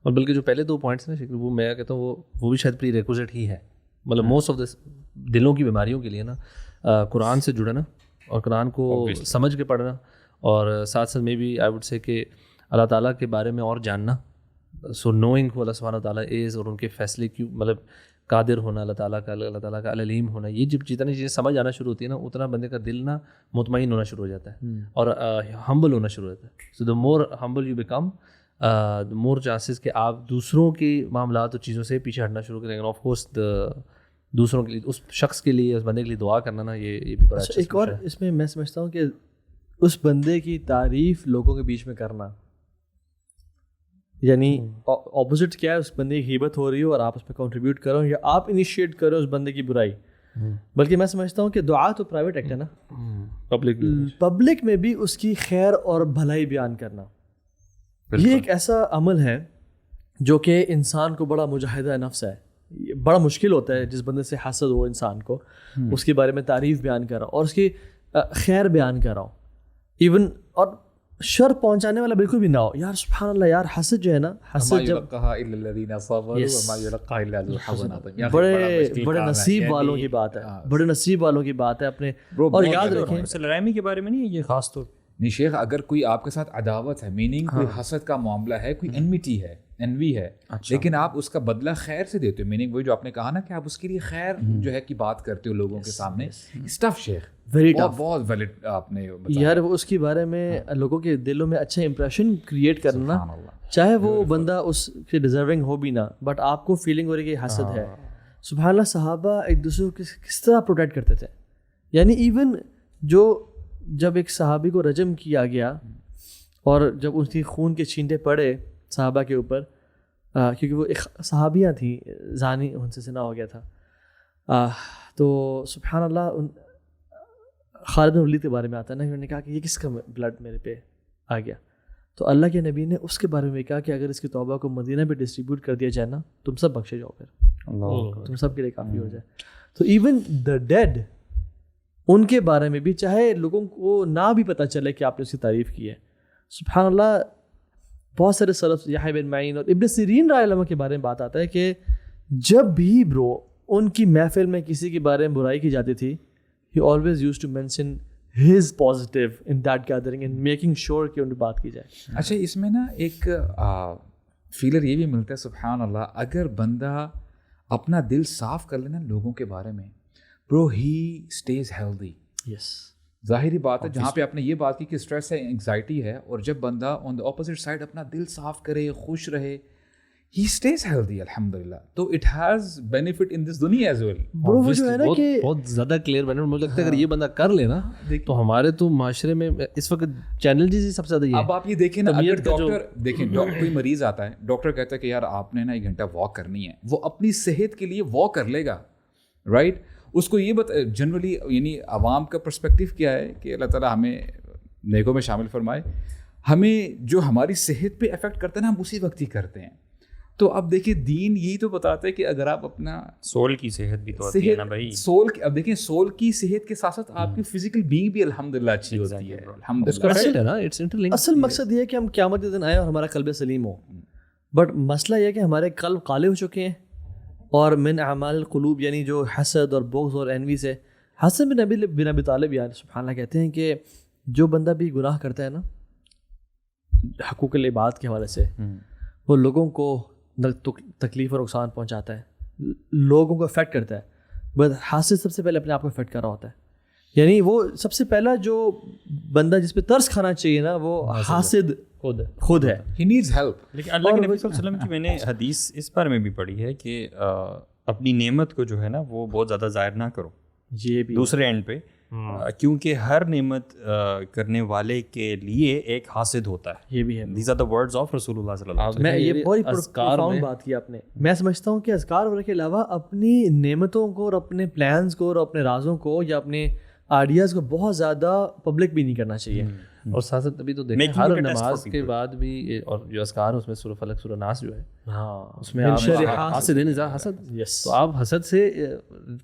اور بلکہ جو پہلے 2 پوائنٹس ہیں نا, وہ میں کہتا ہوں وہ بھی شاید پری ریکوزٹ ہی ہے. مطلب موسٹ آف دا دلوں کی بیماریوں کے لیے نا قرآن سے جڑنا اور قرآن کو سمجھ کے پڑھنا, اور ساتھ ساتھ میں بھی آئی وڈ سے کہ اللہ تعالیٰ کے بارے میں اور جاننا. سو نوئنگ ہو اللہ سبحانہ تعالیٰ از, اور ان کے فیصلے کیوں مطلب قادر ہونا اللہ تعالیٰ کا العلیم ہونا, یہ جب جتنی چیزیں سمجھ آنا شروع ہوتی ہے نا اتنا بندے کا دل نا مطمئن ہونا شروع ہو جاتا ہے اور ہمبل ہونا شروع ہو جاتا ہے. So the more humble you become the more chances کہ آپ دوسروں کے معاملات اور چیزوں سے پیچھے ہٹنا شروع کریں. آف کورس دوسروں کے لیے, اس شخص کے لیے, اس بندے کے لیے دعا کرنا نا, یہ بھی بڑا اچھا. ایک اور اس میں سمجھتا ہوں کہ اس بندے کی تعریف لوگوں کے بیچ میں کرنا, یعنی اپوزٹ کیا ہے, اس بندے کی غیبت ہو رہی ہو اور آپ اس پہ کنٹریبیوٹ کرو یا آپ انیشیٹ کرو اس بندے کی برائی. بلکہ میں سمجھتا ہوں کہ دعا تو پرائیویٹ ایکٹ ہے نا, پبلک میں بھی اس کی خیر اور بھلائی بیان کرنا, یہ ایک ایسا عمل ہے جو کہ انسان کو بڑا مجاہدہ نفس ہے. بڑا مشکل ہوتا ہے جس بندے سے حسد ہو انسان کو, اس کے بارے میں تعریف بیان کر رہا ہوں اور اس کی خیر بیان کر رہا ہوں ایون, اور شر پہنچانے والا بالکل بھی نہ ہو. یار سبحان اللہ, یار حسد جو ہے نا, حسد جب بڑے نصیب والوں کی بات ہے, بڑے نصیب والوں کی بات ہے اپنے. اور یاد رکھیں لڑائی کے بارے میں نہیں, یہ خاص طور نہیں شیخ, اگر کوئی آپ کے ساتھ عداوت ہے, میننگ کوئی حسد کا معاملہ ہے, کوئی انمیٹی ہے, انوی ہے, لیکن آپ اس کا بدلہ خیر سے دیتے ہو, میننگ وہی جو آپ نے کہا نا کہ آپ اس کے لیے خیر جو ہے کی بات کرتے ہو لوگوں کے سامنے, اسٹف شیخ ویری ٹف, بہت ویلڈ آپ نے یار وہ اس کے بارے میں لوگوں کے دلوں میں اچھا امپریشن کریٹ کرنا, چاہے وہ بندہ اس کے ڈیزرونگ ہو بھی نہ, بٹ آپ کو فیلنگ ہو رہی ہے کہ حسد ہے. سبحان اللہ, صحابہ ایک دوسرے کو کس طرح پروٹیکٹ کرتے تھے. یعنی ایون جب ایک صحابی کو رجم کیا گیا اور جب اس کی خون کے چھینٹے پڑے صحابہ کے اوپر, کیونکہ وہ ایک صحابیاں تھیں, زانی ان سے زنا ہو گیا تھا, تو سبحان اللہ خالد بن ولید کے بارے میں آتا ہے نا, انہوں نے کہا کہ یہ کس کا بلڈ میرے پہ آ گیا, تو اللہ کے نبی نے اس کے بارے میں کہا کہ اگر اس کی توبہ کو مدینہ پہ ڈسٹریبیوٹ کر دیا جائے نا, تم سب بخشے جاؤ, پھر تم سب کے لیے کافی ہو جائے. تو ایون دا ڈیڈ, ان کے بارے میں بھی چاہے لوگوں کو نہ بھی پتہ چلے کہ آپ نے اس کی تعریف کی ہے, سبحان اللہ بہت سارے سلف, یحییٰ بن معین اور ابن سیرین رضی اللہ عنہ کے بارے میں بات آتا ہے کہ جب بھی برو ان کی محفل میں کسی کے بارے میں برائی کی جاتی تھی, he always used to mention his positive in that gathering and making sure کہ ان کی بات کی جائے. اچھا, اس میں نا ایک فیلر یہ بھی ملتا ہے سبحان اللہ, اگر بندہ اپنا دل صاف کر لینا لوگوں کے بارے میں, برو ہی اسٹیز ہیلدی. یس, ظاہری بات ہے, جہاں پہ آپ نے یہ بات کی کہ اسٹریس ہے, انگزائٹی ہے, اور جب بندہ آن دا اپوزٹ سائڈ اپنا دل صاف کرے, خوش رہے, he stays healthy الحمدللہ, تو it has benefit in this دنیا as well. برو وہ جو ہے نا کہ بہت زیادہ کلیئر بنے, مجھے لگتا ہے اگر یہ بندہ کر لے نا تو ہمارے تو معاشرے میں اس وقت چینلز سب سے زیادہ یہ. اب آپ یہ دیکھیں نا, اگر ڈاکٹر دیکھیں, کوئی مریض آتا ہے, ڈاکٹر کہتا ہے کہ یار آپ نے نا 1 گھنٹہ واک کرنی ہے, وہ اپنی صحت کے لیے واک کر لے گا, رائٹ. اس کو یہ جنرلی یعنی عوام کا پرسپیکٹیو کیا ہے کہ اللہ تعالیٰ ہمیں نیکوں میں شامل فرمائے, ہمیں جو ہماری صحت پہ افیکٹ کرتا ہے نا ہم اسی وقت ہی کرتے ہیں. تو اب دیکھیں دین یہی تو بتاتا ہے کہ اگر آپ اپنا سول کی صحت بھی تو ہوتی ہے نا بھائی, سول, اب دیکھیں سول کی صحت کے ساتھ ساتھ آپ کی فزیکل بینگ بھی الحمدللہ اچھی ہوتی ہے الحمدللہ. اصل مقصد یہ ہے کہ ہم قیامت کے دن آئے اور ہمارا قلب سلیم ہو, بٹ مسئلہ یہ ہے کہ ہمارے قلب کالے ہو چکے ہیں, اور من اعمال القلوب یعنی جو حسد اور بغض اور انوی سے. حسن بن ابی طالب یار سبحان اللہ کہتے ہیں کہ جو بندہ بھی گناہ کرتا ہے نا حقوق العباد کے حوالے سے, وہ لوگوں کو تکلیف اور نقصان پہنچاتا ہے, لوگوں کو افیکٹ کرتا ہے, بٹ حاسد سب سے پہلے اپنے آپ کو افیکٹ کر رہا ہوتا ہے. یعنی وہ سب سے پہلا جو بندہ جس پہ ترس کھانا چاہیے نا وہ حاسد خود ہے. He needs help. لیکن اللہ کے نبی صلی اللہ علیہ وسلم کی میں نے حدیث اس بارے میں بھی پڑھی ہے کہ اپنی نعمت کو جو ہے نا وہ بہت زیادہ ظاہر نہ کرو, یہ بھی دوسرے اینڈ پہ, کیونکہ ہر نعمت کرنے والے کے لیے ایک حاسد ہوتا ہے. یہ بھی ہے. These are the words of رسول اللہ صلی اللہ علیہ وسلم. میں یہ بڑی پروفاؤنڈ بات کی آپ نے. میں سمجھتا ہوں کہ اذکار وغیرہ کے علاوہ اپنی نعمتوں کو اور اپنے پلانز کو اور اپنے رازوں کو یا اپنے آئیڈیاز کو بہت زیادہ پبلک بھی نہیں کرنا چاہیے. اور ساتھ ساتھ ابھی تو دیکھیں Making Hare it a test for نماز کے people. بعد بھی اور جو اذکار اس میں سورہ فلق سورہ ناس جو ہے ہاں اس میں حسد حسد, یس تو آپ حسد سے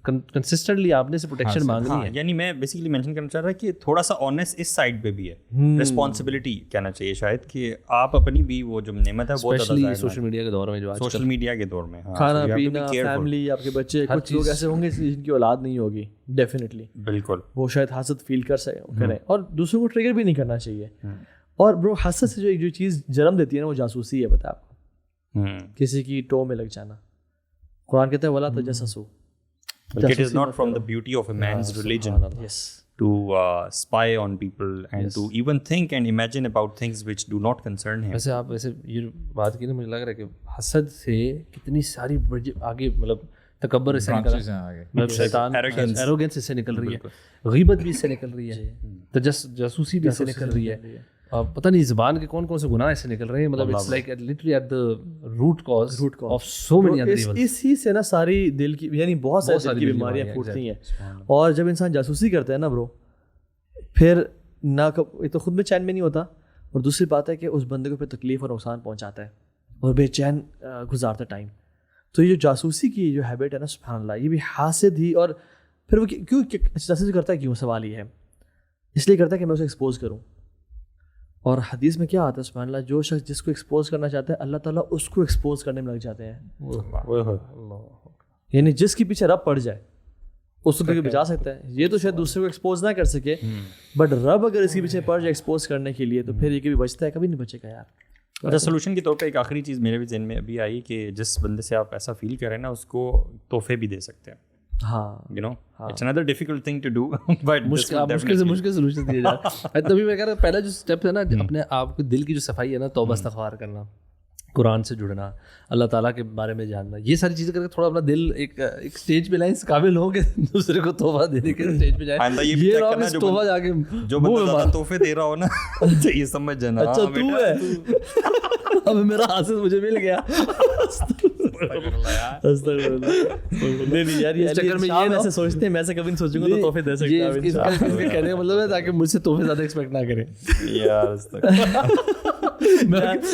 کنسسٹنٹلی آپ نے سے پروٹیکشن مانگنی ہے. یعنی میں بیسیکلی مینشن کرنا چاہ رہا کہ تھوڑا سا آنیسٹ اس سائڈ پہ بھی ہے, رسپانسبلٹی کہنا چاہیے شاید, کہ آپ اپنی بھی وہ جو نعمت ہے وہ اسپیشلی سوشل میڈیا کے دور میں جو آج سوشل میڈیا کے دور میں کھانا پینا, فیملی, آپ کے بچے, کچھ لوگ ایسے ہوں گے جن کی اولاد نہیں ہوگی, ڈیفینیٹلی بالکل وہ شاید حسد فیل کریں, اور دوسروں کو ٹریگر بھی نہیں کرنا چاہیے. اور برو حسد سے جو چیز جنم دیتی ہے نا وہ جاسوسی ہے. بتا آپ کو, کسی کی ٹو میں لگ جانا. قرآن کہتا ہے ولا تجسسوا, it is not from the beauty of a man's religion yes to spy on people and to even think and imagine about things which do not concern him. ویسے آپ ویسے یہ بات کی نا مجھے لگ رہا ہے کہ حسد سے کتنی ساری آگے مطلب تکبر اس سے نکل رہا ہے, مطلب شیطان ایروگنس اس سے نکل رہی ہے, غیبت بھی اس سے نکل رہی ہے, جاسوسی بھی اس سے نکل رہی ہے, اور پتہ نہیں زبان کے کون کون سے گناہ اس سے نکل رہے ہیں. مطلب it's like literally at the root cause of so many other evils. اسی سے نا ساری دل کی یعنی بہت ساری دل کی بیماریاں پھوٹتی ہیں. اور جب انسان جاسوسی کرتا ہے نا برو, پھر نہ یہ تو خود میں چین میں نہیں ہوتا, اور دوسری بات ہے کہ اس بندے کو پھر تکلیف اور نقصان پہنچاتا ہے اور بے چین گزارتا ٹائم. تو یہ جو جاسوسی کی جو ہیبٹ ہے نا سبحان اللہ, یہ بھی حاسد ہی. اور پھر وہ کیوں جاسوسی کرتا ہے, کیوں, سوال یہ ہے, اس لیے کرتا ہے کہ میں اسے ایکسپوز کروں. اور حدیث میں کیا آتا ہے سبحان اللہ, جو شخص جس کو ایکسپوز کرنا چاہتا ہے اللہ تعالیٰ اس کو ایکسپوز کرنے میں لگ جاتے ہیں. یعنی جس کے پیچھے رب پڑ جائے اس کو بچا سکتا ہے. یہ تو شاید دوسرے کو ایکسپوز نہ کر سکے, بٹ رب اگر اس کے پیچھے پڑ جائے ایکسپوز کرنے کے لیے, تو پھر یہ کبھی بچتا ہے, کبھی نہیں بچے گا یار. اچھا, سولوشن کے طور پہ ایک آخری چیز میرے بھی ذہن میں ابھی آئی کہ جس بندے سے آپ ایسا فیل کریں نا, اس کو تحفے بھی دے سکتے ہیں. ہاں, you know it's another difficult thing to do but مشکل سے سلوشن دیا جائے. تبھی میں کہہ رہا ہوں پہلا جو اسٹیپ ہے نا اپنے آپ کو دل کی جو صفائی ہے نا, توبہ استغفار کرنا, قرآن سے جڑنا, اللہ تعالیٰ کے بارے میں جاننا, یہ ساری چیزیں کر کے تھوڑا اپنا دل ایک اسٹیج پہ لائیں, اس قابل ہو کہ دوسرے کو تحفہ دینے کے اسٹیج پہ جائے. یہ تحفہ جا کے جو بندہ تحفے دے رہا ہو نا, یہ سمجھ جانا اچھا تو ہے, اب میرا حاصل مجھے مل گیا. سوچتے ہیں میں سے کبھی نہیں سوچوں گا تو تحفے دے سکتا ہوں. کہنے کا مطلب ہے تاکہ مجھ سے تحفے زیادہ ایکسپیکٹ نہ کریں یار,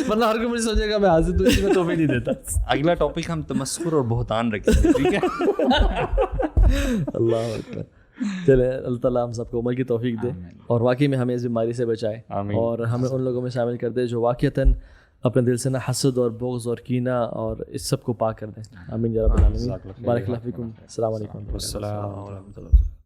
ورنہ ہر کوئی مجھے سوچے گا میں حاضر تو اس میں تحفے نہیں دیتا. اگلا ٹاپک ہم تمسخر اور بہتان رکھیں گے, ٹھیک ہے. اللہ اکبر. چلے اللہ تعالیٰ ہم سب کو عمل کی توفیق دے, اور واقعی میں ہمیں اس بیماری سے بچائے, اور ہمیں ان لوگوں میں شامل کر دے جو واقعتاً اپنے دل سے نہ حسد اور بغض اور کینہ اور اس سب کو پاک کر دیں. آمین یا رب العالمین. بارک اللہ فیکم. السلام علیکم. السلام علیکم.